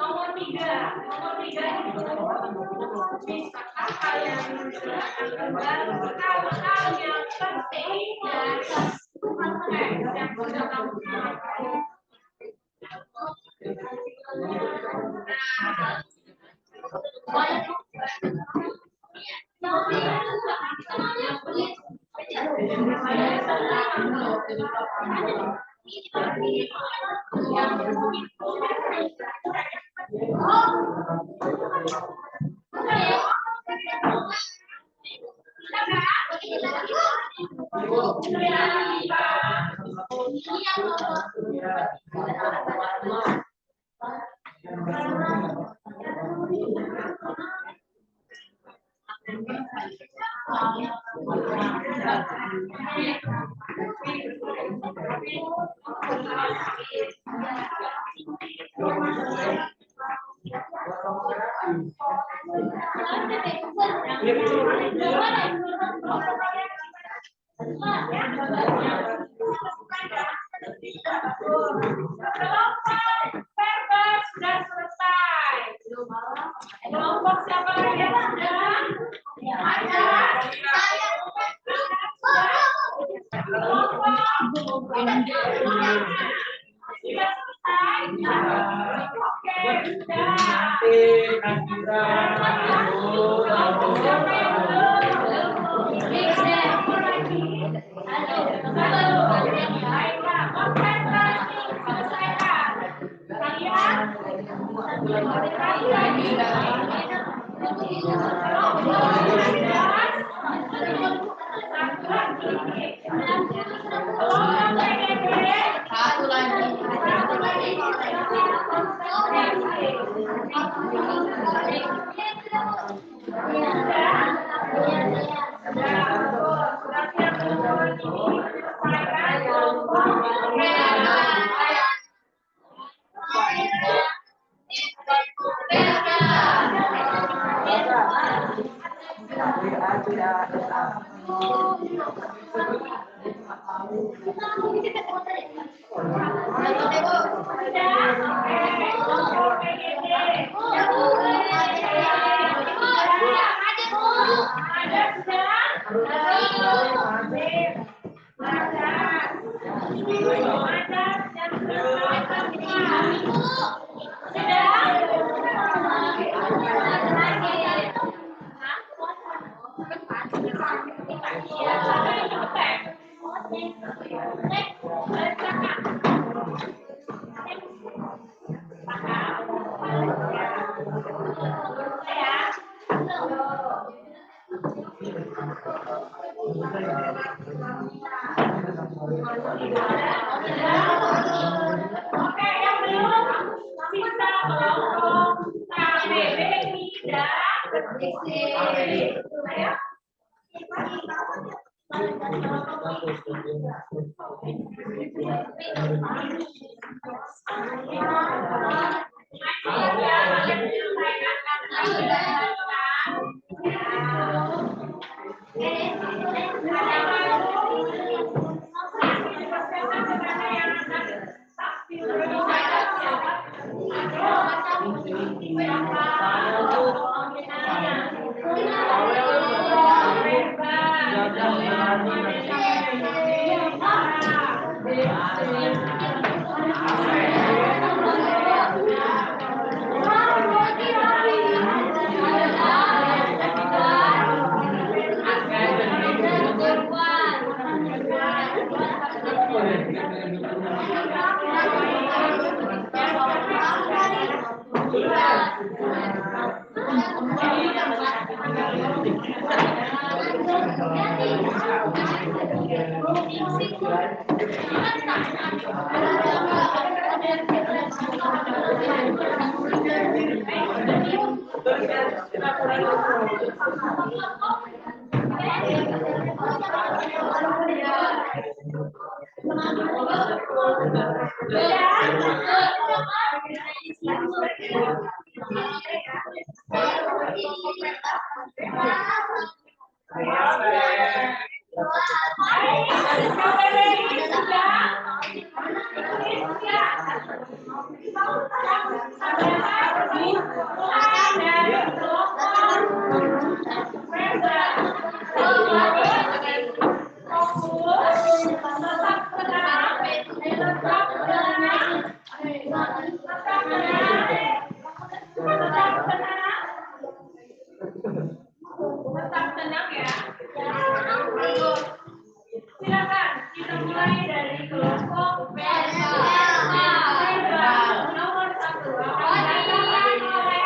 Nomor 3 bisakah kalian menjelaskan hal-hal yang penting dari teks yang sudah kamu pelajari? Verbal sudah selesai. Kelompok siapa lagi yang sudah? Ada. Kelompok sudah selesai. Oke, satu lagi. Oke, yang belum sisa kelompok KBB tidak. Tetap tenang ya. Silakan kita mulai dari kelompok nomor 1 akan dibacakan oleh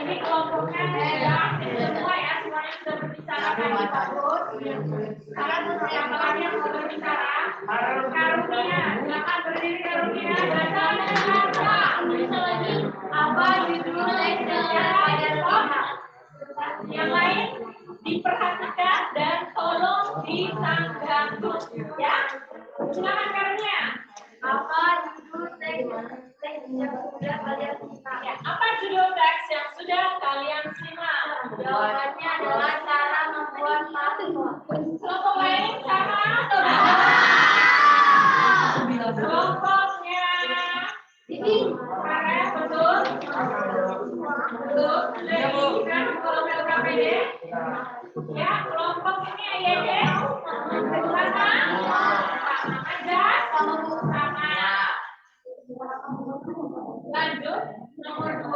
ini kelompoknya sesuai ya, semuanya sudah berbicara tadi bagus. Sekarang siapa lagi yang mau berbicara? Karunia, silakan berdiri Karunia. Apa judul yang lain diperhatikan dan tolong ditanggapi ya. Silakan Karunia. Apa judul teks yang sudah kalian simak? Ya, apa judul teks yang sudah kalian simak? Jawabannya adalah cara membuat patung. Kelompok lain sama atau kelompoknya ini karena betul kan kelompok KPD ya, kelompok ini AYD sama aja sama. Lanjut nomor 2.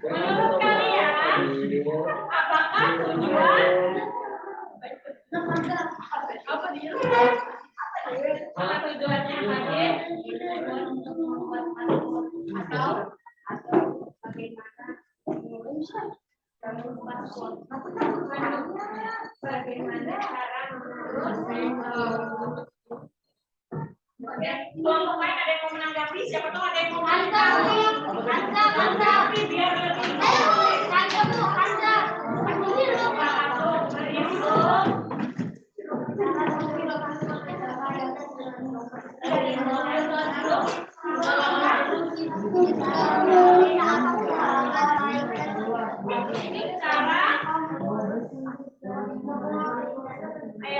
Menurut kalian, apakah tujuan apa tujuannya hadir atau bagaimana cara mengurus kelompok lain ada yang mau menanggapi? Siapa tahu ada yang mau menanggapi biar lebih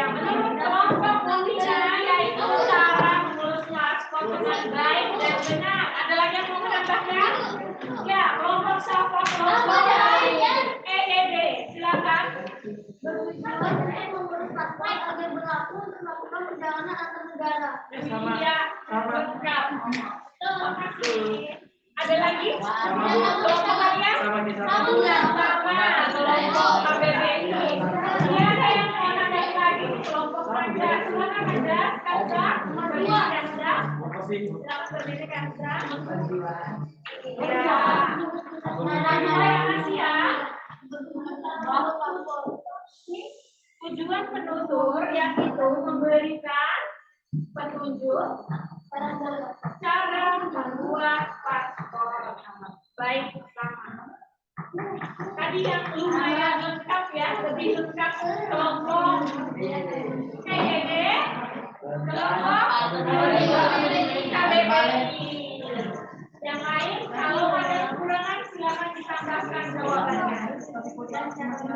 menurut kelompok ketiga yaitu cara mengurus maskot dengan baik dan benar. Ada lagi yang mau menambahkan? Ya, kelompok siapa? Kelompok EED. Silakan. Mengurus paspor agar berlaku untuk melakukan perjalanan antar negara. Iya, lengkap. Terima kasih. Ada lagi? Kelompok lainnya? Sama. Kelompok KBBI. Ini ada yang mau nanya lagi? Kelompok Kanda. Silakan Kanda. Kanda. Silakan berdiri Kanda. Ya. Terima kasih ya. Tujuan penutur yaitu memberikan petunjuk cara membuat tadi yang lumayan lengkap ya, lebih lengkap kelompok KDD, kelompok KBBI. Yang lain, kalau ada kekurangan silakan ditambahkan jawabannya.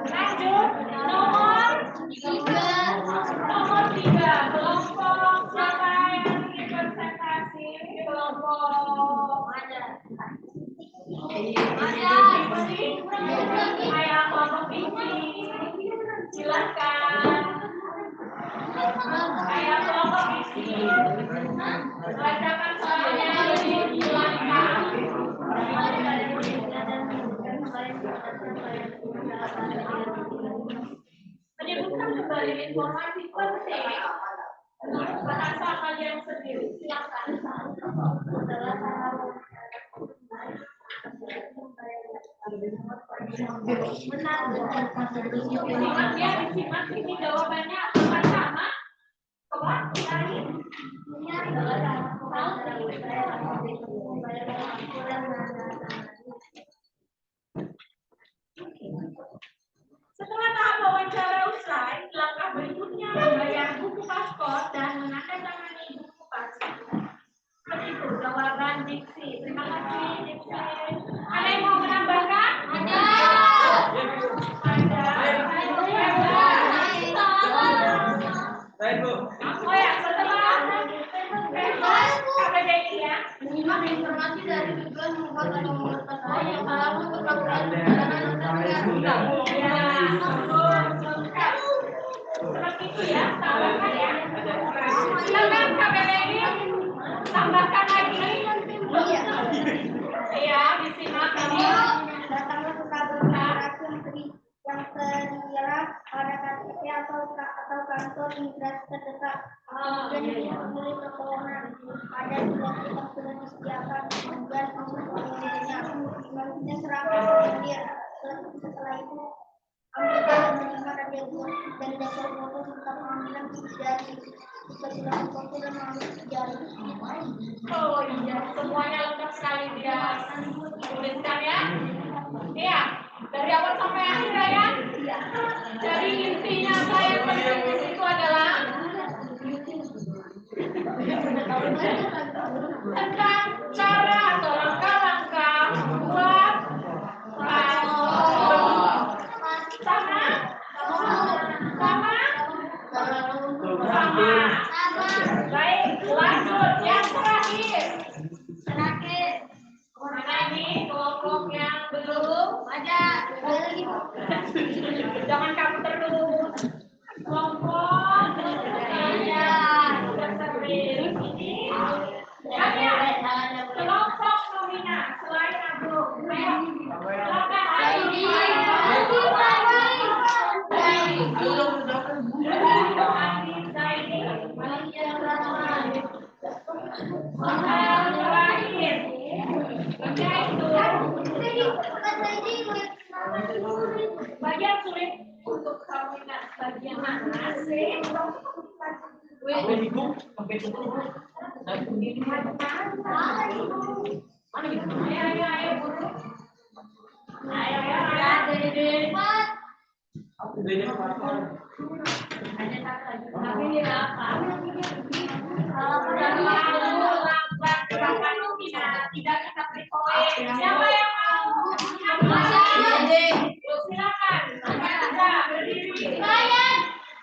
Lanjut, nomor 3, kelompok siapa yang ingin presentasi? Kelompok ayah kelompok biji, silakan. Ayah kelompok biji, bacakan soalnya silakan. Menyebutkan kembali informasi penting bahasa kalian sendiri. Silakan. Disimak ya, disimak ini jawabannya apakah sama? Coba tadi. Setelah tahap wawancara usai, langkah berikutnya membayar buku paspor dan menandatangani buku paspor. Seperti itu jawaban diksi. Terima kasih diksi. Ada yang mau menambahkan? Ada. Oh ya, setelah KBBI ya. Menyimak informasi dari tujuan membuat atau membuat paspor yang baru berlakukan seperti itu ya, tambahkan ya. Silakan KBBI, tambahkan lagi. Iya, disimak ini. Datanglah ke kantor yang tersedia pada KTP atau kantor imigrasi terdekat. Kemudian menulis permohonan. Ada surat yang sudah disediakan. Kemudian untuk pengirimannya. Selanjutnya serahkan formulir. Setelah itu ambilkan menerima dan data foto serta pengambilan jari. Silakan foto dan mengambil jari. Oh iya, semuanya lengkap sekali dia tuliskan ya. Iya, dari awal sampai akhir ya. Jadi intinya saya penting di situ adalah tentang cara atau langkah-langkah membuat paspor. Sama? Baik, lanjut yang terakhir. Mana ini kelompok yang belum? Ada lagi. Jangan kamu terus. Kelompok ini. Ya, kelompok nominal selain Agung. Ayo, bagian sulit untuk kamu ingat bagian mana sih? Ayo, guru. Ayo, Dede. Tapi ini apa? Tidak kita beri poin. Siapa yang mau? Silakan. Berdiri.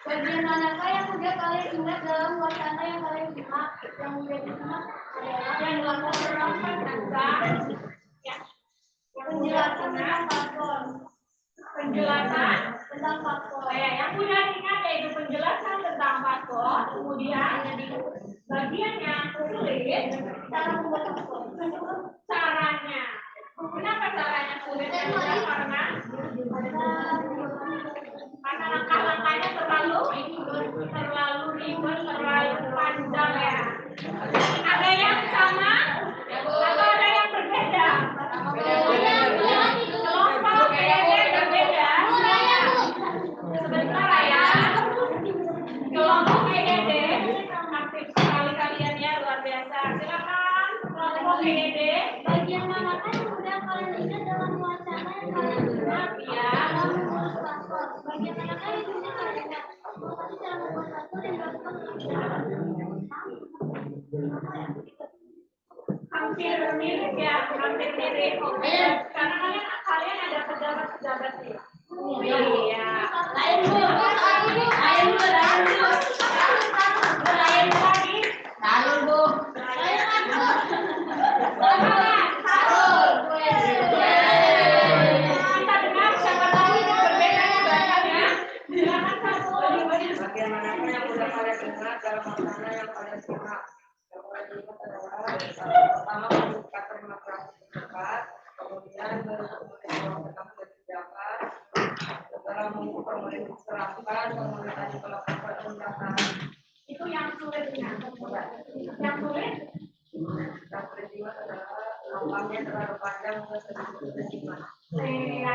Bagian manakah yang sudah kalian ingat dalam wacana yang kalian simak? Yang sudah disimak adalah yang dilakukan tentang penjelasan tentang paspor. Penjelasan tentang paspor. Yang sudah ingat yaitu penjelasan tentang paspor. Kemudian bagian yang sulit cara membuat paspor. Caranya. Kenapa caranya sulit? Karena langkah-langkahnya terlalu ribet, terlalu panjang ya. Ada yang sama atau ada yang berbeda? Kelompok berbeda. Sebentar ya. Kelompok EDD aktif sekali kalian ya, luar biasa. Silakan kelompok EDD. Bagian manakah yang sudah kalian ingat dalam wacana yang kalian simak ya? Hampir mirip ya, hampir mirip. Karena kalian ada pejabat-pejabat nih. Iya. Lain dulu lagi. Taruh Bu. Kita dengar siapa tahu berbedanya banyak ya. Silakan satu. Bagaimanapun yang sudah kalian dengar dalam makanan yang kalian simak. Yang kalian ingat adalah pertama membuka demokrasi cepat, kemudian berkomunikasi tentang kebijakan, setelah membuka pemerintah serahkan, pemerintah melakukan pendaftaran. Itu yang sulit ya. Yang sulit. Dan peristiwa adalah lampangnya terlalu panjang untuk peristiwa. Iya.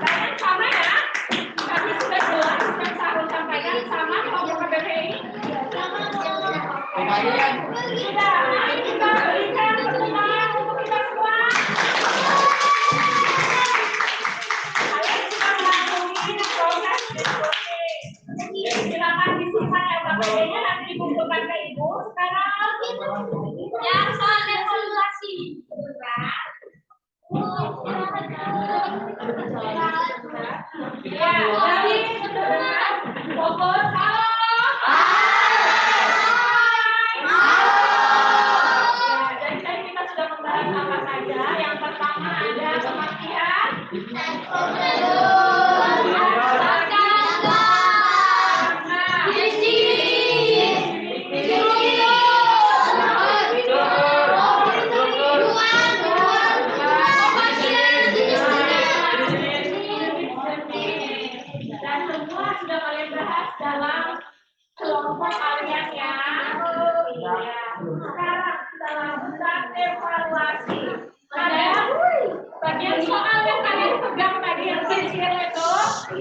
Kalian sama ya? Kami sudah jelas yang Sarul sampaikan sama kelompok KBPI. Sudah, mari kita berikan tepuk tangan untuk kita semua. Kalian sudah melakukan proses diskusi. Silakan disimpan ya KBPI-nya nanti dikumpulkan ke Ibu. Sekarang yang soal evaluasi. Ya, dari Bogor, halo. Jadi tadi kita sudah membahas apa saja. Yang pertama ada kematian. Dan semua sudah kalian bahas dalam kelompok kalian ya. Iya. Sekarang kita lakukan evaluasi. Ada bagian soal yang kalian pegang tadi yang kecil itu.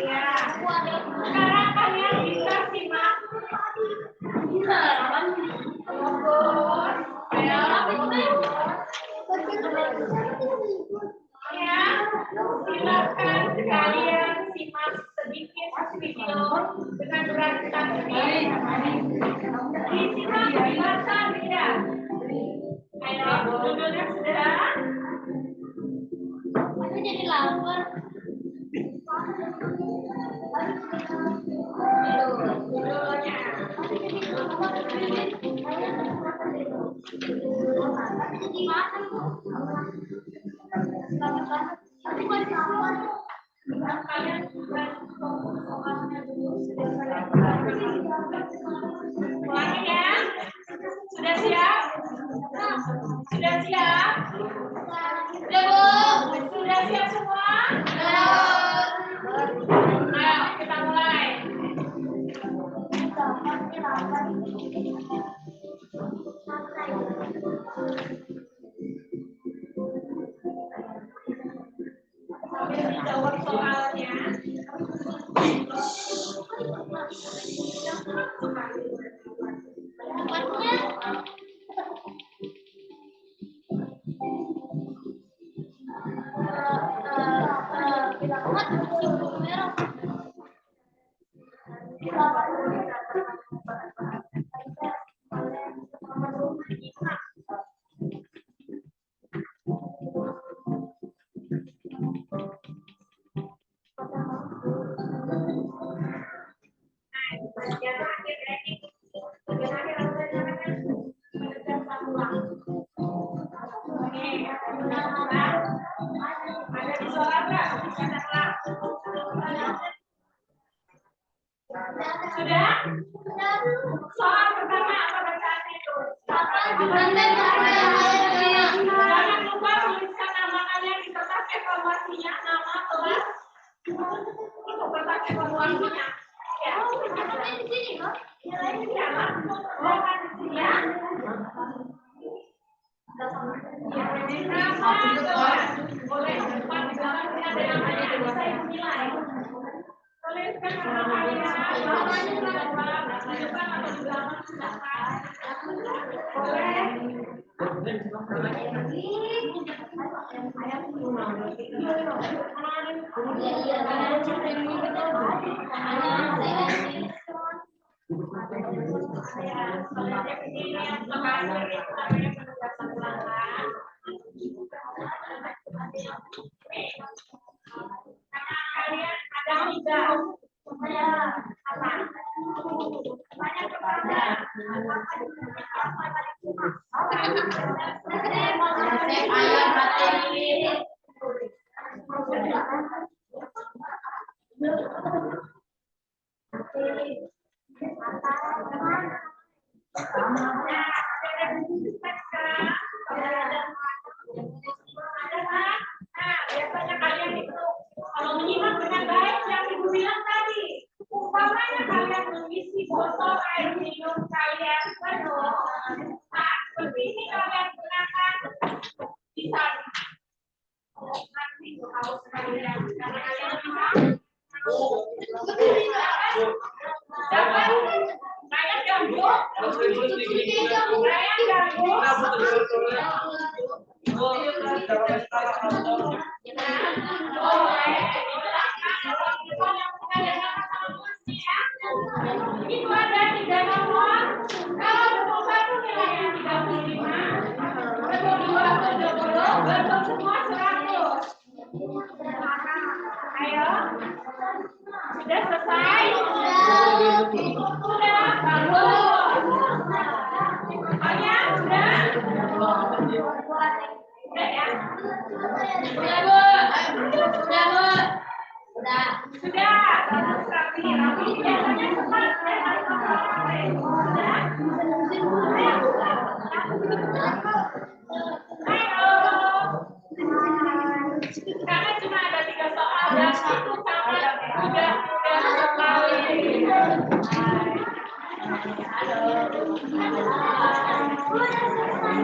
Iya. Sekarang kalian bisa simak. Bogor. Ya, silakan kalian simak sedikit video dengan durasi 1 menit. Disimak bahasa tidak? Ayo, judulnya sudah. Aku jadi lapar. Judulnya. Jadi makan kok. Aku buat lapar. Kalian sudah soalnya dulu ulangi ya. Sudah siap? Sudah siap? Sudah Bu? Sudah siap semua? Ayo kita mulai. Sambil dijawab soalnya. Sudah? Soal pertama apa bacaannya itu? Jangan lupa tuliskan nama kalian di kertas evaluasinya, nama, kelas. Itu kertas evaluasinya. Ya. Di sini, Kak. Ya, oh kan di sini ya. Nama, kelas. Boleh depan di belakang sini ada namanya, bisa ibu nilai. Tuliskan nama kalian, namanya di depan atau di belakang silakan. Boleh. Kalian ada tiga. Banyak kepada biasanya kalian itu kalau menyimak dengan baik yang ibu bilang tadi, umpamanya kalian mengisi botol air minum kalian penuh, nah seperti ini kalian gunakan bisa nanti haus kalian karena kalian bisa dapat kayak ganggu itu ada 3 nomor. Kalau 21 nilainya 35, 22 70, semua 100. Ayo, sudah selesai? Sudah, bagus. Banyak, sudah? Sudah ya? Sudah, Bu. Sudah, Bu. Sudah, bagus, rapi. Rapi biasanya cepat. Karena cuma ada 3 soal dan itu sangat udah sekali.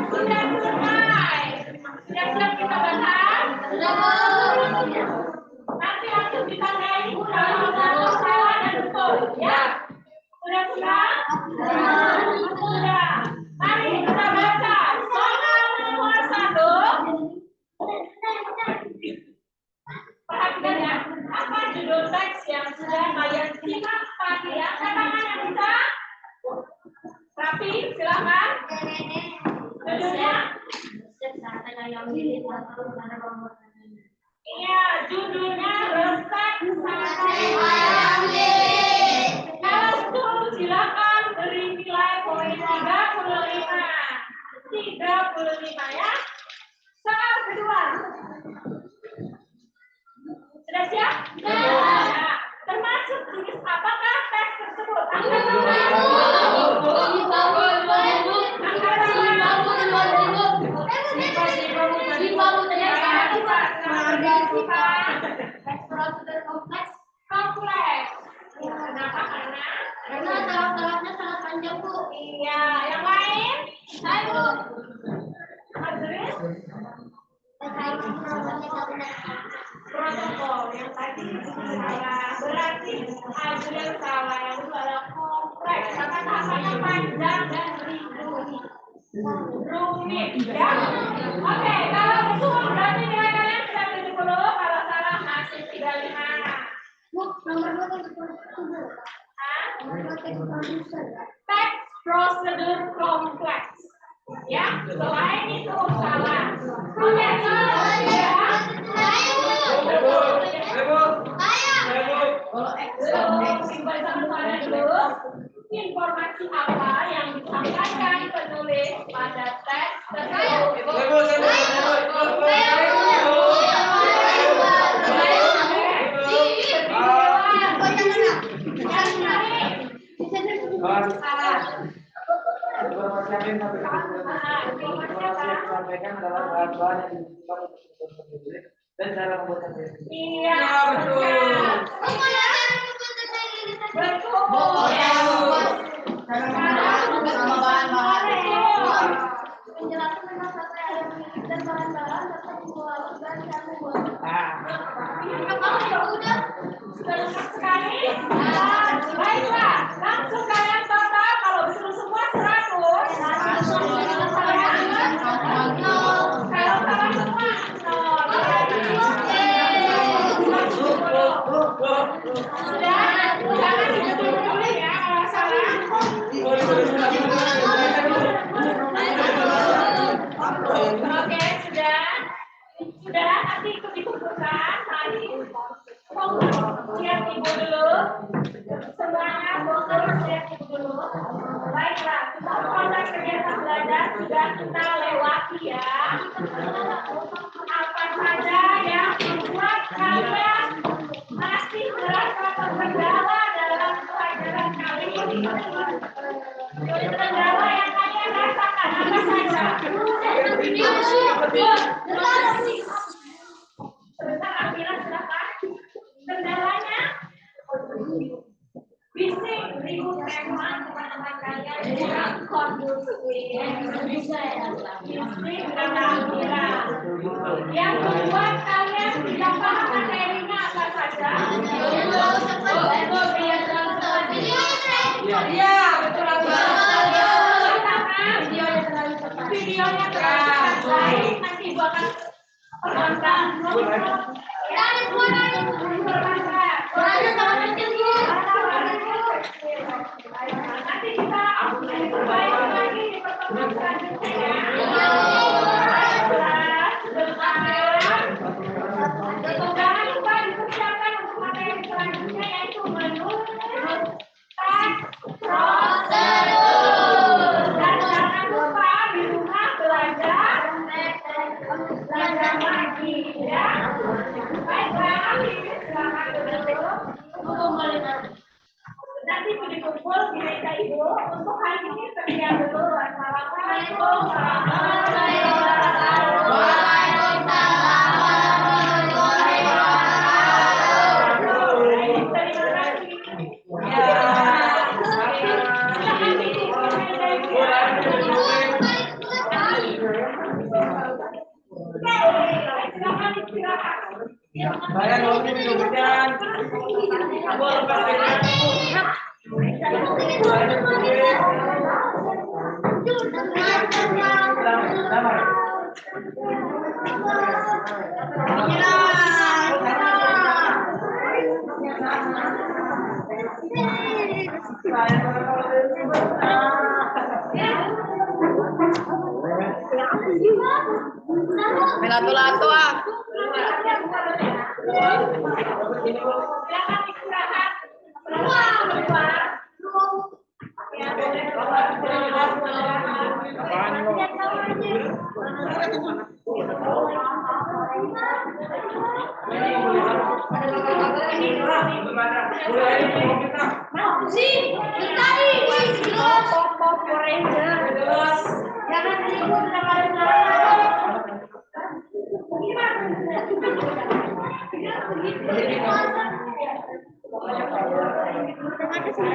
Sudah selesai. Siap-siap kita bahas. Nanti langsung ditandai kalau salah dan betul, ya. Sudah? Sudah. Mari kita baca soal nomor 1. Perhatikan ya, apa judul teks yang sudah kalian simak tadi? Angkat tangan yang bisa. Rapi, silakan. Judulnya? Iya, judulnya resep santai ayam. Kalau setuju silakan beri nilai poin 35. 35 ya. Soal kedua. Sudah siap? Ya. Termasuk tulis apakah teks tersebut? Angkat kompleks. Kenapa? Karena syarat-syaratnya sangat panjang, Bu. Iya, yang lain? Ayo. Adres? Protokol yang tadi salah. Berarti adres salah. Yang itu adalah kompleks. Karena tahapannya panjang dan rumit. Ya. Oke, kalau betul berarti nilai kalian sudah 70. Kalau salah masih 35. Bu, nomor 2 Teks prosedur kompleks. Ya, selain itu salah. Oke, informasi apa yang disampaikan penulis pada teks tersebut? Informasi yang disampaikan adalah bahan-bahan yang dibutuhkan untuk menulis dan cara membuat sendiri. Iya, betul. Betul. sama bahan-bahan penjelasan tentang sate ayam ini dan bahan-bahan serta pembuat dan cara membuat. Udah lengkap sekali. Baiklah, langsung kalian total kalau disuruh semua 100. kegiatan belajar sudah kita lewati ya. Apa saja yang membuat kalian masih merasa terkendala dalam pelajaran kali ini? Kendala yang kalian rasakan apa saja? Sebentar, Amira, silakan. Kendalanya bising, ribut, teman teman-teman kalian kurang kondusif. Bising karena Amira. Yang membuat kalian tidak paham materinya apa saja? Iya, betul videonya terlalu baik. Nanti gua akan perkenalkan. Nanti kita perbaiki lagi di pertemuan selanjutnya ya. Jangan lupa dipersiapkan untuk materi selanjutnya yaitu menulis prosedur. Dan jangan lupa di rumah belajar lagi ya. Baiklah, silakan dulu. Nanti dikumpul di meja ibu. Untuk hari ini sekian dulu. Assalamualaikum warahmatullahi wabarakatuh. Saya mau minum hujan. Aku lepas Lato-lato ah. Silakan istirahat. Keluar. Ya, boleh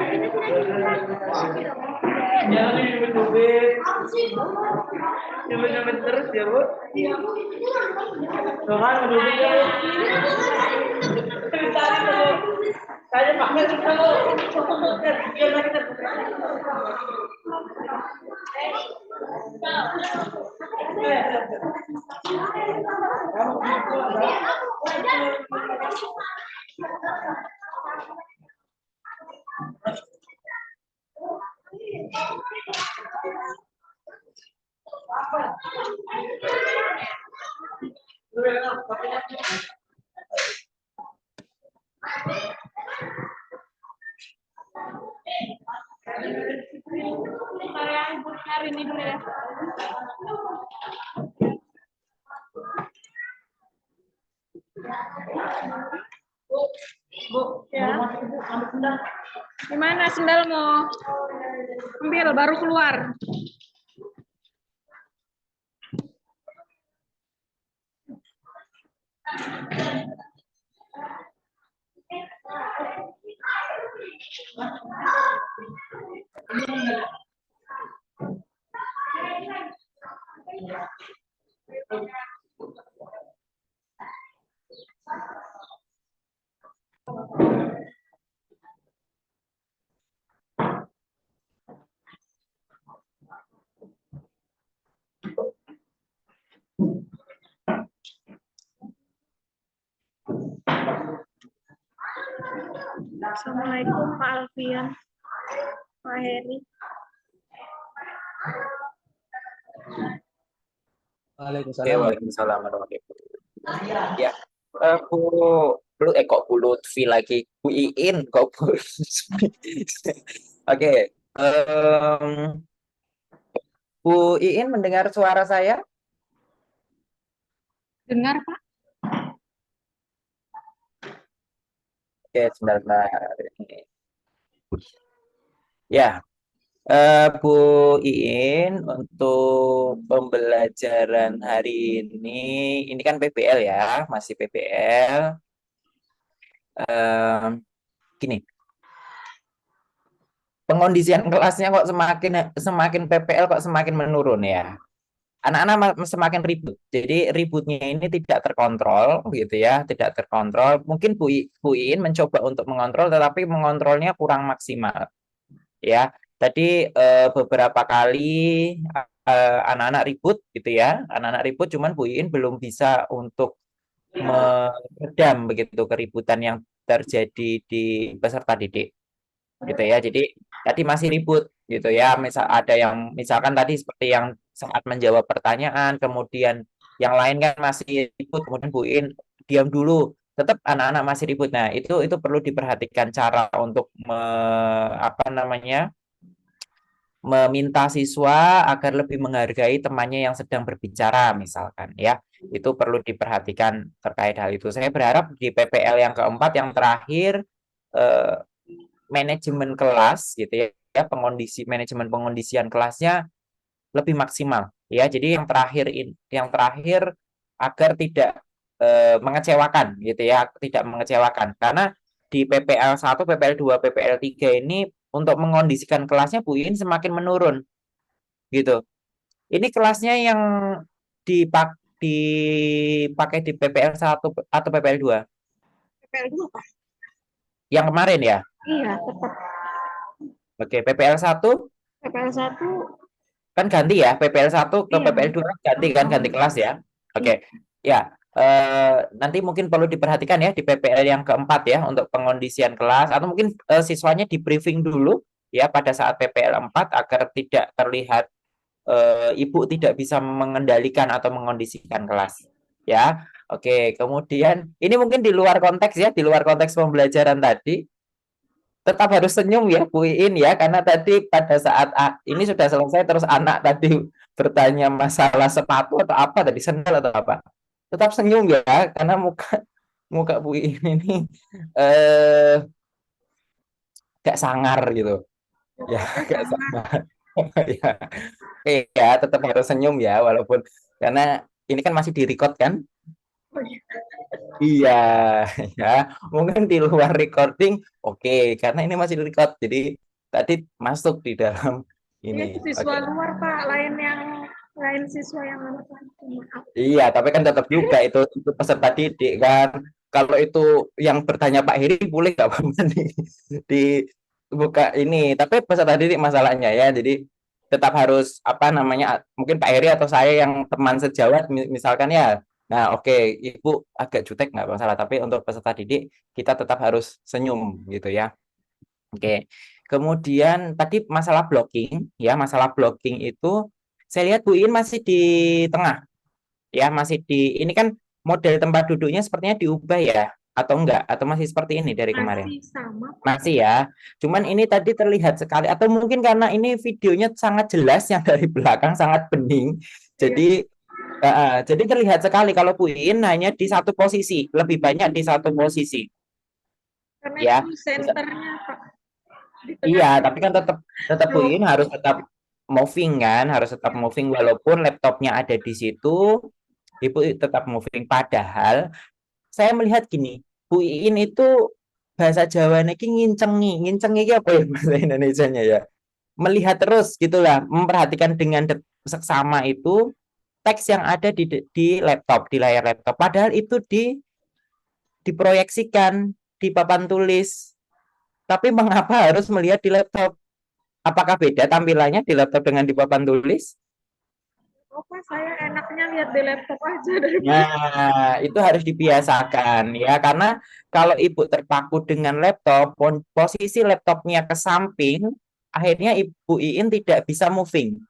jangan ribut jangan nyubit-nyubit. Nyubit-nyubit terus ya, Bu. Jangan nyubit ya, Bu. Tadi dulu. Saya pakai dulu. Biar kita hari ini dulu ya. Bu, Ya. ambil sendal. Gimana sendalmu? Ambil, baru keluar. Assalamualaikum Pak Alfian, Pak Heri. Waalaikumsalam warahmatullahi wabarakatuh. Ya, aku kok Lutfi lagi Bu Iin kok Bu. Oke, Bu Iin mendengar suara saya? Dengar, Pak. Oke, sebentar. Ya, Bu Iin, untuk pembelajaran hari ini kan PBL ya, masih PBL. Gini, pengondisian kelasnya kok semakin semakin PPL kok semakin menurun ya. Anak-anak semakin ribut. Jadi ributnya ini tidak terkontrol gitu ya, tidak terkontrol. Mungkin Bu Iin mencoba untuk mengontrol, tetapi mengontrolnya kurang maksimal ya. Tadi beberapa kali anak-anak ribut gitu ya, anak-anak ribut, cuman Bu Iin belum bisa untuk meredam begitu keributan yang terjadi di peserta didik gitu ya. Jadi tadi masih ribut gitu ya. Misal ada yang misalkan tadi seperti yang saat menjawab pertanyaan, kemudian yang lain kan masih ribut, kemudian Bu In diam dulu. Tetap anak-anak masih ribut. Nah, itu perlu diperhatikan cara untuk apa namanya? Meminta siswa agar lebih menghargai temannya yang sedang berbicara misalkan ya. Itu perlu diperhatikan terkait hal itu. Saya berharap di PPL yang keempat yang terakhir eh, manajemen kelas gitu ya, manajemen pengondisian kelasnya lebih maksimal ya. Jadi yang terakhir agar tidak mengecewakan gitu ya, tidak mengecewakan, karena di PPL 1, PPL 2, PPL 3 ini untuk mengondisikan kelasnya Bu In semakin menurun gitu. Ini kelasnya yang dipakai di PPL 1 atau PPL 2 PPL 2, Pak. yang kemarin ya. Iya, tetap. Oke, PPL 1 PPL 1, kan ganti ya, PPL 1 ke iya. PPL 2 ganti kan, ganti kelas ya. Oke. Ya, nanti mungkin perlu diperhatikan ya di PPL yang keempat ya untuk pengondisian kelas, atau mungkin siswanya di briefing dulu ya pada saat PPL 4 agar tidak terlihat ibu tidak bisa mengendalikan atau mengondisikan kelas ya. Oke, kemudian ini mungkin di luar konteks ya, di luar konteks pembelajaran tadi. Tetap harus senyum ya Bu Iin ya, karena tadi pada saat ini sudah selesai terus anak tadi bertanya masalah sepatu atau apa tadi, sendal atau apa. Tetap senyum ya, karena muka muka Bu Iin ini gak sangar gitu. Ya, gak sangar. Ya. Oke ya, tetap harus senyum ya, walaupun karena ini kan masih di-record kan? Iya, ya. Mungkin di luar recording, oke, karena ini masih di-record, jadi tadi masuk di dalam ini. Itu siswa luar, Pak. Lain siswa yang anak laki. Maaf. Iya, tapi kan tetap juga itu peserta didik kan. Kalau itu yang bertanya Pak Heri boleh nggak apa-apa dibuka ini. Tapi peserta didik masalahnya ya. Jadi tetap harus apa namanya? Mungkin Pak Heri atau saya yang teman sejawat misalkan ya. Nah, oke, Ibu agak jutek nggak masalah. Tapi untuk peserta didik kita tetap harus senyum gitu ya. Oke. Kemudian tadi masalah blocking ya, masalah blocking itu saya lihat Bu In masih di tengah ya, masih di ini kan model tempat duduknya sepertinya diubah ya, atau enggak, atau masih seperti ini dari kemarin? Masih sama, Pak. Masih ya, cuman ini tadi terlihat sekali, atau mungkin karena ini videonya sangat jelas yang dari belakang sangat bening, jadi jadi terlihat sekali kalau Bu In hanya di satu posisi, lebih banyak di satu posisi Karena ya. itu senternya, Pak. Iya, tapi kan tetap Bu In harus tetap moving kan, harus tetap moving walaupun laptopnya ada di situ, Ibu tetap moving. Padahal saya melihat gini, Bu Iin itu bahasa Jawanya ini ngincengi apa ya bahasa Indonesianya ya? Melihat terus gitulah, memperhatikan dengan seksama itu teks yang ada di laptop, di layar laptop. Padahal itu diproyeksikan di papan tulis. Tapi mengapa harus melihat di laptop? Apakah beda tampilannya di laptop dengan di papan tulis? Oh, Pak, saya enaknya lihat di laptop aja daripada. Nah, itu harus dibiasakan ya, karena kalau ibu terpaku dengan laptop, posisi laptopnya ke samping, akhirnya Ibu Iin tidak bisa moving.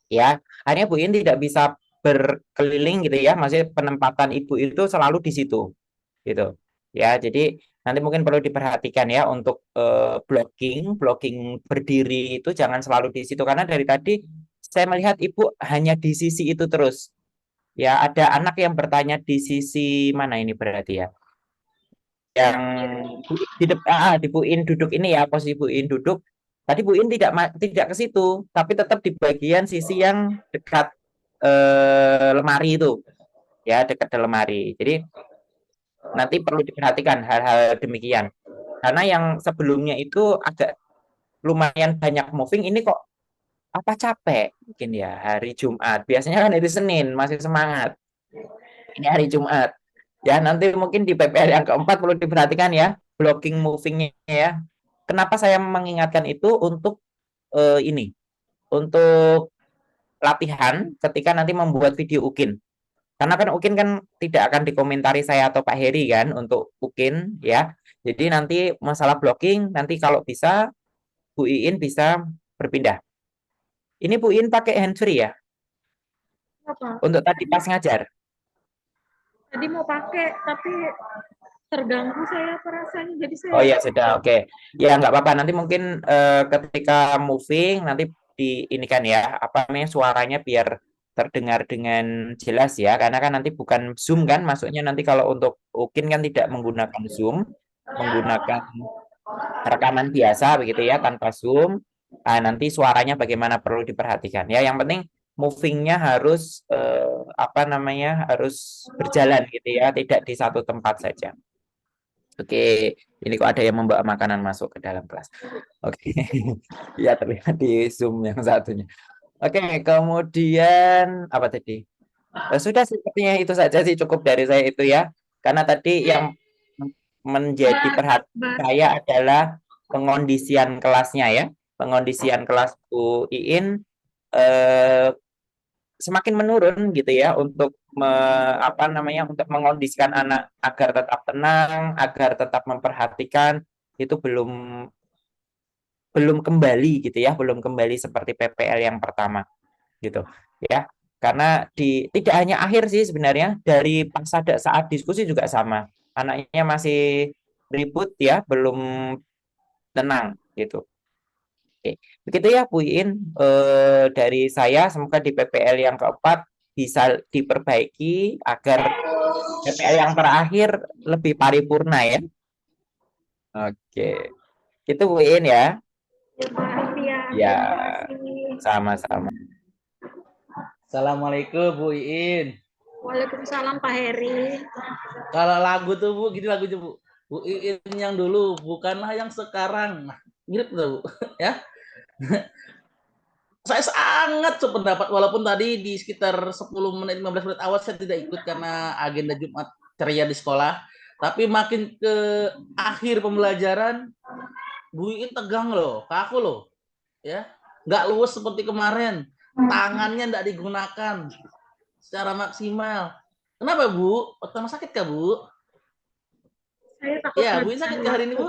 Ya, akhirnya Bu Iin tidak bisa berkeliling gitu ya, maksudnya penempatan Ibu itu selalu di situ gitu. Ya, jadi nanti mungkin perlu diperhatikan ya untuk blocking berdiri itu jangan selalu di situ, karena dari tadi saya melihat Ibu hanya di sisi itu terus. Ya, ada anak yang bertanya di sisi mana ini berarti ya? Yang di Bu In duduk ini ya, posisi Bu In duduk. Tadi Bu In tidak ke situ, tapi tetap di bagian sisi yang dekat lemari itu, ya dekat lemari. Jadi nanti perlu diperhatikan hal-hal demikian. Karena yang sebelumnya itu agak lumayan banyak moving, ini kok apa capek mungkin ya hari Jumat. Biasanya kan hari Senin masih semangat. Ini hari Jumat. Ya, nanti mungkin di PPL yang keempat perlu diperhatikan ya, blocking movingnya ya. Kenapa saya mengingatkan itu untuk ini, untuk latihan ketika nanti membuat video UKIN. Karena kan UKIN kan tidak akan dikomentari saya atau Pak Heri kan untuk UKIN ya. Jadi nanti masalah blocking nanti kalau bisa Bu Iin bisa berpindah. Ini Bu Iin pakai handsfree ya Apa? untuk tadi pas ngajar. Tadi mau pakai, tapi terganggu saya perasaan. Jadi saya. Oh ya sudah, oke. Ya nggak apa-apa. Nanti mungkin ketika moving nanti di ini kan ya apa namanya suaranya biar terdengar dengan jelas ya. Karena kan nanti bukan Zoom kan, masuknya nanti kalau untuk UKIN kan tidak menggunakan Zoom, menggunakan rekaman biasa begitu ya tanpa Zoom. Nanti suaranya bagaimana perlu diperhatikan ya. Yang penting movingnya harus apa namanya harus berjalan gitu ya, tidak di satu tempat saja. Oke, ini kok ada yang membawa makanan masuk ke dalam kelas. Oke, ya terlihat di Zoom yang satunya. Oke, kemudian apa tadi? Sudah sepertinya itu saja sih cukup dari saya itu ya. Karena tadi yang menjadi perhatian saya adalah pengondisian kelasnya ya. Pengondisian kelas Bu Iin semakin menurun gitu ya untuk apa namanya untuk mengondisikan anak agar tetap tenang, agar tetap memperhatikan itu belum kembali gitu ya, belum kembali seperti PPL yang pertama gitu ya. Karena tidak hanya akhir sih sebenarnya dari pas ada saat diskusi juga sama. Anaknya masih ribut ya, belum tenang gitu. Oke, begitu ya Bu Iin dari saya semoga di PPL yang keempat bisa diperbaiki agar PPL yang terakhir lebih paripurna ya. Oke, itu Bu Iin ya. Ya, sama-sama. Assalamualaikum Bu Iin. Waalaikumsalam Pak Heri. Kalau lagu tuh Bu, gini lagunya Bu. Bu Iin yang dulu, bukanlah yang sekarang. Nah, mirip tuh Bu, ya. Saya sangat sependapat, walaupun tadi di sekitar 10 menit, 15 menit awal saya tidak ikut karena agenda Jumat ceria di sekolah. Tapi makin ke akhir pembelajaran, Bu Iin tegang loh, kaku loh. Ya, nggak luwes seperti kemarin. Tangannya nggak digunakan secara maksimal. Kenapa Bu? Pertama sakit kah Bu? Saya takut Ya, Bu Iin sakit kah hari ini Bu?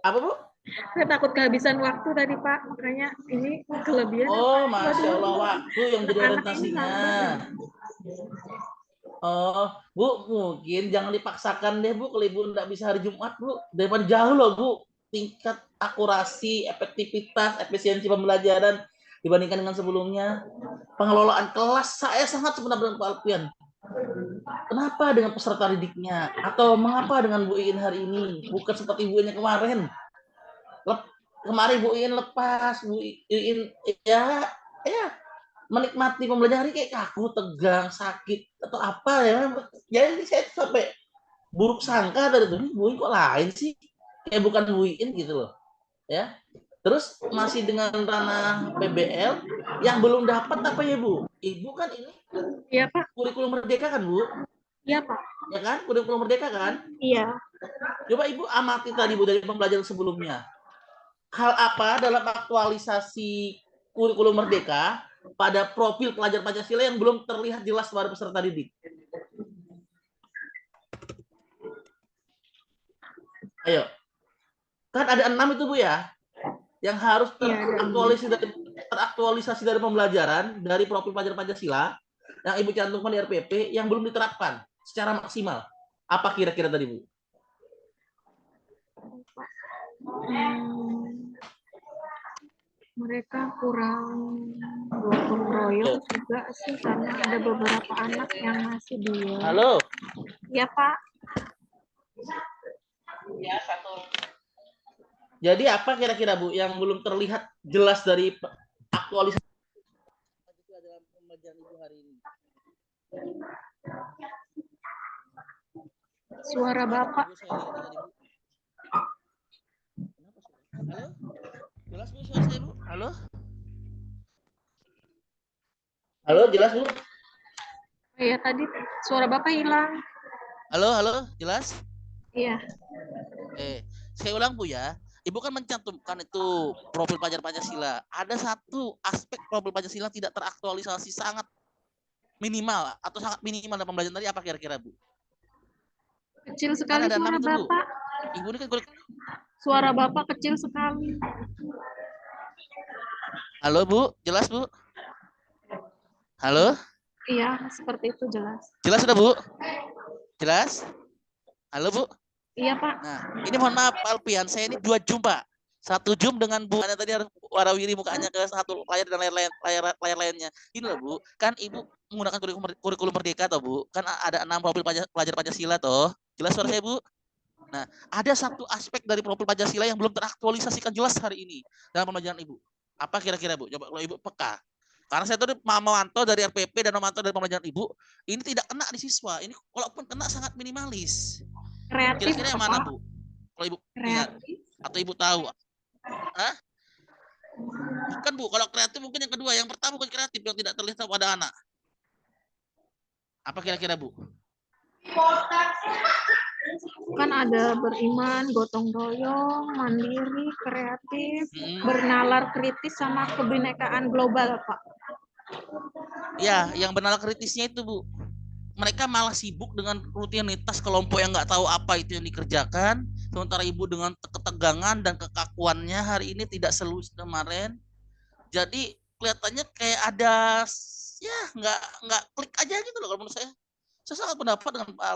Apa Bu? Saya takut kehabisan waktu tadi Pak, makanya ini kelebihan. Oh, Masya Allah, waktu yang jadi orientasinya. Oh, Bu, mungkin jangan dipaksakan deh Bu, kalau Ibu nggak bisa hari Jumat Bu. Daripada jauh loh Bu, tingkat akurasi, efektivitas, efisiensi pembelajaran dibandingkan dengan sebelumnya. Pengelolaan kelas saya sangat sependapat dengan Pak Alfian. Kenapa dengan peserta didiknya? Atau mengapa dengan Bu Iin hari ini? Bukan seperti Bu Iin yang kemarin. Kemarin Bu Iin lepas, Bu Iin ya menikmati pembelajaran kayak kaku, tegang, sakit atau apa ya. Jadi saya sampai buruk sangka dari itu, Bu Iin kok lain sih? Kayak bukan Bu Iin gitu loh. Ya. Terus masih dengan ranah PBL yang belum dapat apa ya Bu? Ibu kan ini Iya Pak. kurikulum merdeka kan Bu? Iya Pak. Ya kan? Kurikulum merdeka kan? Iya. Coba Ibu amati tadi Bu dari pembelajaran sebelumnya. Hal apa dalam aktualisasi kurikulum merdeka pada profil pelajar Pancasila yang belum terlihat jelas pada peserta didik? Ayo. Kan ada 6 itu Bu ya, yang harus teraktualisasi dari pembelajaran dari profil pelajar Pancasila yang Ibu cantumkan di RPP yang belum diterapkan secara maksimal. Apa kira-kira tadi Bu? Mereka kurang gotong royong juga sih karena ada beberapa anak yang masih diem. Halo. Ya Pak, Ya, satu. Jadi apa kira-kira Bu yang belum terlihat jelas dari aktualisasi dalam pembelajaran Ibu hari ini? suara Bapak. Bu, saya lihat tadi, Bu. Halo? Jelas Bu suara saya Bu? Halo? Halo, jelas Bu? Ya tadi suara Bapak hilang. Halo, jelas? Iya. Saya ulang Bu ya. Ibu kan mencantumkan itu profil pelajar Pancasila. Ada satu aspek profil Pancasila tidak teraktualisasi sangat minimal atau sangat minimal dalam pembelajaran tadi apa kira-kira Bu? Kecil sekali Kan ada suara 6 itu Bu. Bapak. Ibu ini kan Suara Bapak kecil sekali. Halo Bu, jelas Bu? Halo? Iya, seperti itu jelas. Jelas sudah Bu? Jelas? Halo Bu? Iya Pak. Nah, ini mohon maaf Pak Alpian, saya ini 2 Zoom Pak. 1 Zoom dengan Bu, Anda tadi harus warawiri mukanya ke satu layar dan layar lainnya. Ini loh Bu, kan Ibu menggunakan kurikulum Merdeka toh Bu? Kan ada 6 profil pelajar Pancasila toh. Jelas suara saya Bu? Nah, ada satu aspek dari profil Pancasila yang belum teraktualisasikan jelas hari ini dalam pembelajaran Ibu. Apa kira-kira Bu? Coba kalau Ibu peka. Karena saya tuh memantau dari RPP dan memantau dari pembelajaran Ibu, ini tidak kena di siswa. Ini kalaupun kena sangat minimalis. Kreatif Kira-kira yang mana Pak? Bu? Kalau Ibu lihat Kreatif. atau Ibu tahu? Hah? Bukan Bu, kalau kreatif mungkin yang kedua. Yang pertama bukan kreatif yang tidak terlihat pada anak. Apa kira-kira Bu? Kan ada beriman, gotong royong, mandiri, kreatif, bernalar kritis sama kebinekaan global, Pak. Ya, yang bernalar kritisnya itu Bu. Mereka malah sibuk dengan rutinitas kelompok yang nggak tahu apa itu yang dikerjakan. Sementara Ibu dengan ketegangan dan kekakuannya hari ini tidak selus kemarin. Jadi kelihatannya kayak ada ya nggak klik aja gitu loh kalau menurut saya.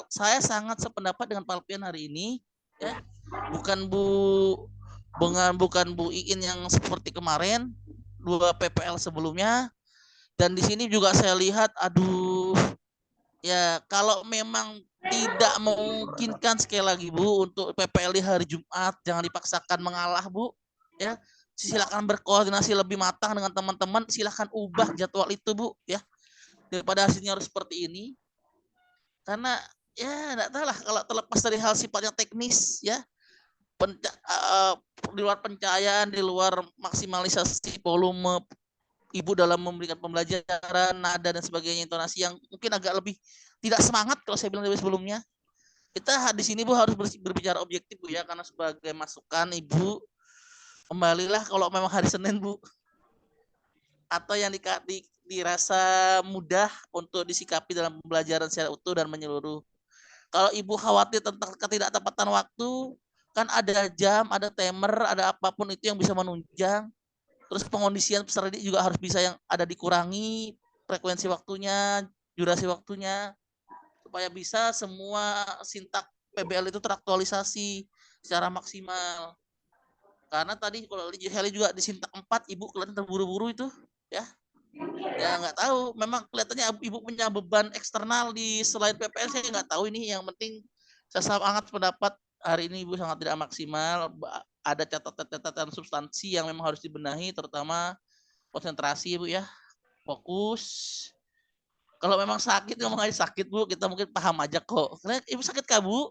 Saya sangat sependapat dengan Pak Alpian hari ini ya. Bukan Bu Iin yang seperti kemarin 2 PPL sebelumnya. Dan di sini juga saya lihat aduh ya kalau memang tidak memungkinkan sekali lagi Bu untuk PPL di hari Jumat jangan dipaksakan mengalah Bu ya. Silakan berkoordinasi lebih matang dengan teman-teman, silakan ubah jadwal itu Bu ya. Daripada hasilnya harus seperti ini. Karena ya enggak tahu lah kalau terlepas dari hal sifatnya teknis ya. Di luar pencahayaan, di luar maksimalisasi volume Ibu dalam memberikan pembelajaran, nada dan sebagainya, intonasi yang mungkin agak lebih tidak semangat kalau saya bilang dari sebelumnya. Kita di sini Bu harus berbicara objektif Bu ya, karena sebagai masukan Ibu kembalilah kalau memang hari Senin Bu atau yang dirasa mudah untuk disikapi dalam pembelajaran secara utuh dan menyeluruh. Kalau Ibu khawatir tentang ketidaktepatan waktu, kan ada jam, ada timer, ada apapun itu yang bisa menunjang. Terus pengondisian peserta didik juga harus bisa yang ada dikurangi frekuensi waktunya, durasi waktunya, supaya bisa semua sintak PBL itu teraktualisasi secara maksimal. Karena tadi kalau Heli juga di sintak 4, Ibu kelihatan terburu-buru itu, ya. Ya nggak tahu, memang kelihatannya Ibu punya beban eksternal di selain PPL, saya nggak tahu ini. Yang penting saya sangat pendapat hari ini Ibu sangat tidak maksimal. Ada catatan substansi yang memang harus dibenahi, terutama konsentrasi Bu ya, fokus. Kalau memang sakit ngomong aja sakit Bu, kita mungkin paham aja kok. Karena Ibu sakit kah Bu?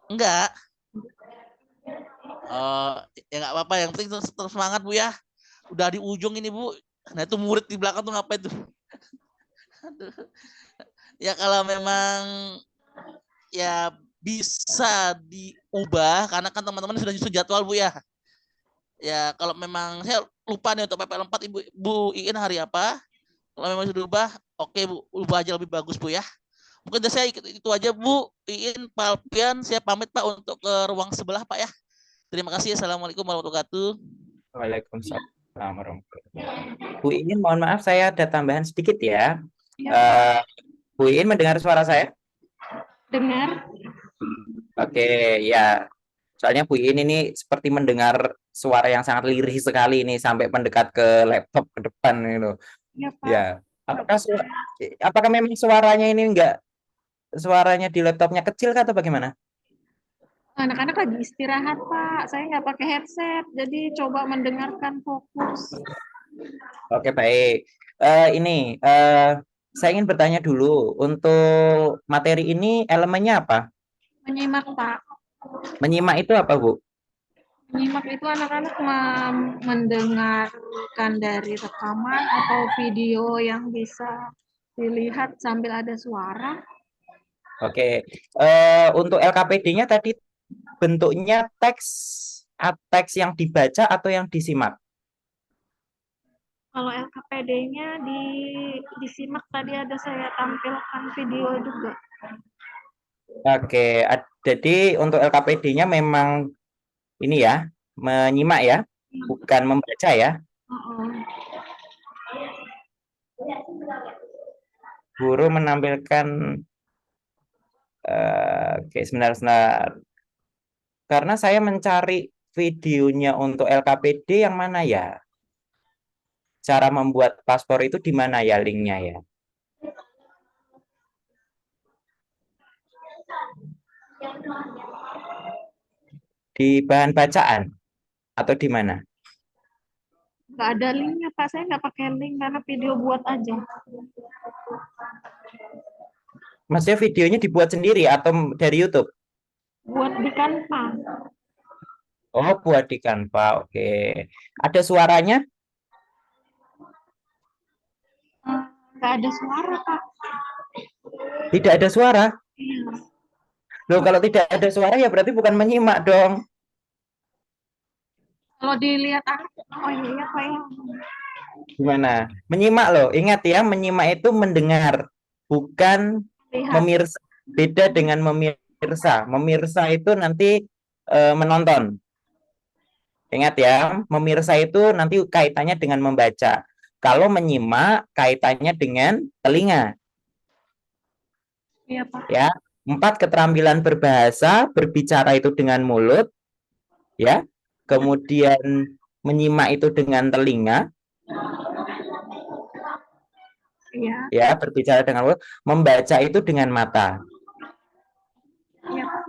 Enggak. Ya nggak apa-apa, yang penting terus semangat Bu ya. Udah di ujung ini Bu. Nah itu murid di belakang tuh ngapain tuh? Ya kalau memang ya bisa diubah karena kan teman-teman sudah nyusun jadwal Bu ya. Ya kalau memang saya lupa nih untuk PPL 4 Bu Iin hari apa. Kalau memang sudah diubah, oke Bu, ubah aja lebih bagus Bu ya. Mungkin saya itu aja Bu Iin, Pak Alpian, saya pamit Pak untuk ke ruang sebelah Pak ya. Terima kasih. Assalamualaikum warahmatullahi wabarakatuh. Waalaikumsalam warahmatullahi wabarakatuh. Bu Iin, mohon maaf saya ada tambahan sedikit ya. Bu Iin mendengar suara saya? Dengar. Oke, ya. Soalnya Bu Iin ini seperti mendengar suara yang sangat lirih sekali ini sampai mendekat ke laptop ke depan gitu. Ya, Pak. Ya, apakah memang suaranya ini suaranya di laptopnya kecil kah atau bagaimana? Anak-anak lagi istirahat, Pak. Saya nggak pakai headset, jadi coba mendengarkan fokus. Oke, baik. Ini saya ingin bertanya dulu untuk materi ini elemennya apa? Menyimak, Pak. Menyimak itu apa, Bu? Menyimak itu anak-anak mendengarkan dari rekaman atau video yang bisa dilihat sambil ada suara. Oke. Untuk LKPD-nya tadi bentuknya teks yang dibaca atau yang disimak? Kalau LKPD-nya disimak tadi ada saya tampilkan video juga. Oke, jadi untuk LKPD-nya memang ini ya, menyimak ya, bukan membaca ya. Guru menampilkan oke, sebentar. Karena saya mencari videonya untuk LKPD yang mana ya? Cara membuat paspor itu di mana ya linknya ya? Di bahan bacaan atau di mana? Nggak ada linknya, Pak. Saya nggak pakai link karena video buat aja. Maksudnya videonya dibuat sendiri atau dari YouTube? Buat di Canva. Oh, buat di Canva. Oke. Ada suaranya? Nggak ada suara, Pak. Tidak ada suara. Iya. Loh, kalau tidak ada suara ya berarti bukan menyimak dong. Kalau dilihat anak, oh iya, Pak ya. Gimana? Menyimak loh. Ingat ya, menyimak itu mendengar, bukan Lihat. memirsa. Beda dengan memirsa. Memirsa itu nanti menonton. Ingat ya, memirsa itu nanti kaitannya dengan membaca. Kalau menyimak kaitannya dengan telinga. Iya, Pak. Ya, 4 keterampilan berbahasa, berbicara itu dengan mulut, ya. Kemudian menyimak itu dengan telinga, Iya. ya, berbicara dengan mulut, membaca itu dengan mata. Iya, Pak.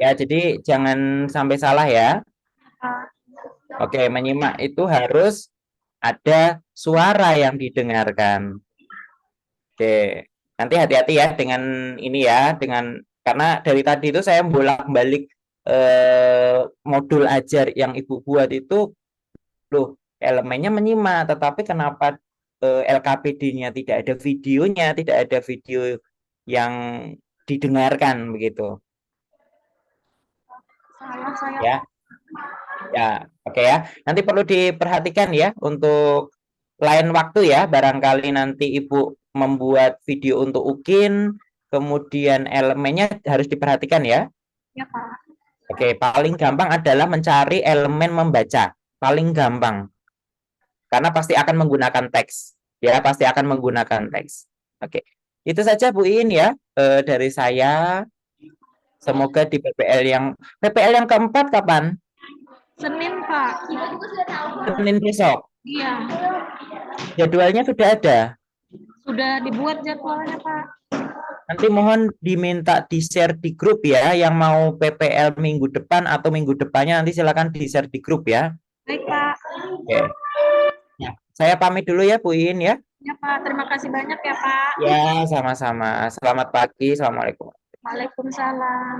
Ya, jadi jangan sampai salah ya. Pak. Oke, menyimak itu harus ada suara yang didengarkan. Oke, nanti hati-hati ya dengan ini ya, karena dari tadi itu saya bolak-balik modul ajar yang Ibu buat itu, loh, elemennya menyimak, tetapi kenapa LKPD-nya tidak ada videonya, tidak ada video yang didengarkan begitu. Salah saya. Ya. Ya, oke ya. Nanti perlu diperhatikan ya untuk lain waktu ya. Barangkali nanti Ibu membuat video untuk UKIN, kemudian elemennya harus diperhatikan ya. Ya, Pak. Oke, paling gampang adalah mencari elemen membaca. Paling gampang. Karena pasti akan menggunakan teks. Ya, pasti akan menggunakan teks. Oke. Itu saja Bu In ya dari saya. Semoga di PPL yang keempat kapan? Senin, Pak. Senin besok. Iya. Jadwalnya sudah ada. Sudah dibuat jadwalnya, Pak. Nanti mohon diminta di-share di grup ya, yang mau PPL minggu depan atau minggu depannya nanti silakan di-share di grup ya. Baik, Pak. Oke. Ya, saya pamit dulu ya Bu In ya. Ya, Pak. Terima kasih banyak ya, Pak. Ya, sama-sama. Selamat pagi. Assalamualaikum. Waalaikumsalam.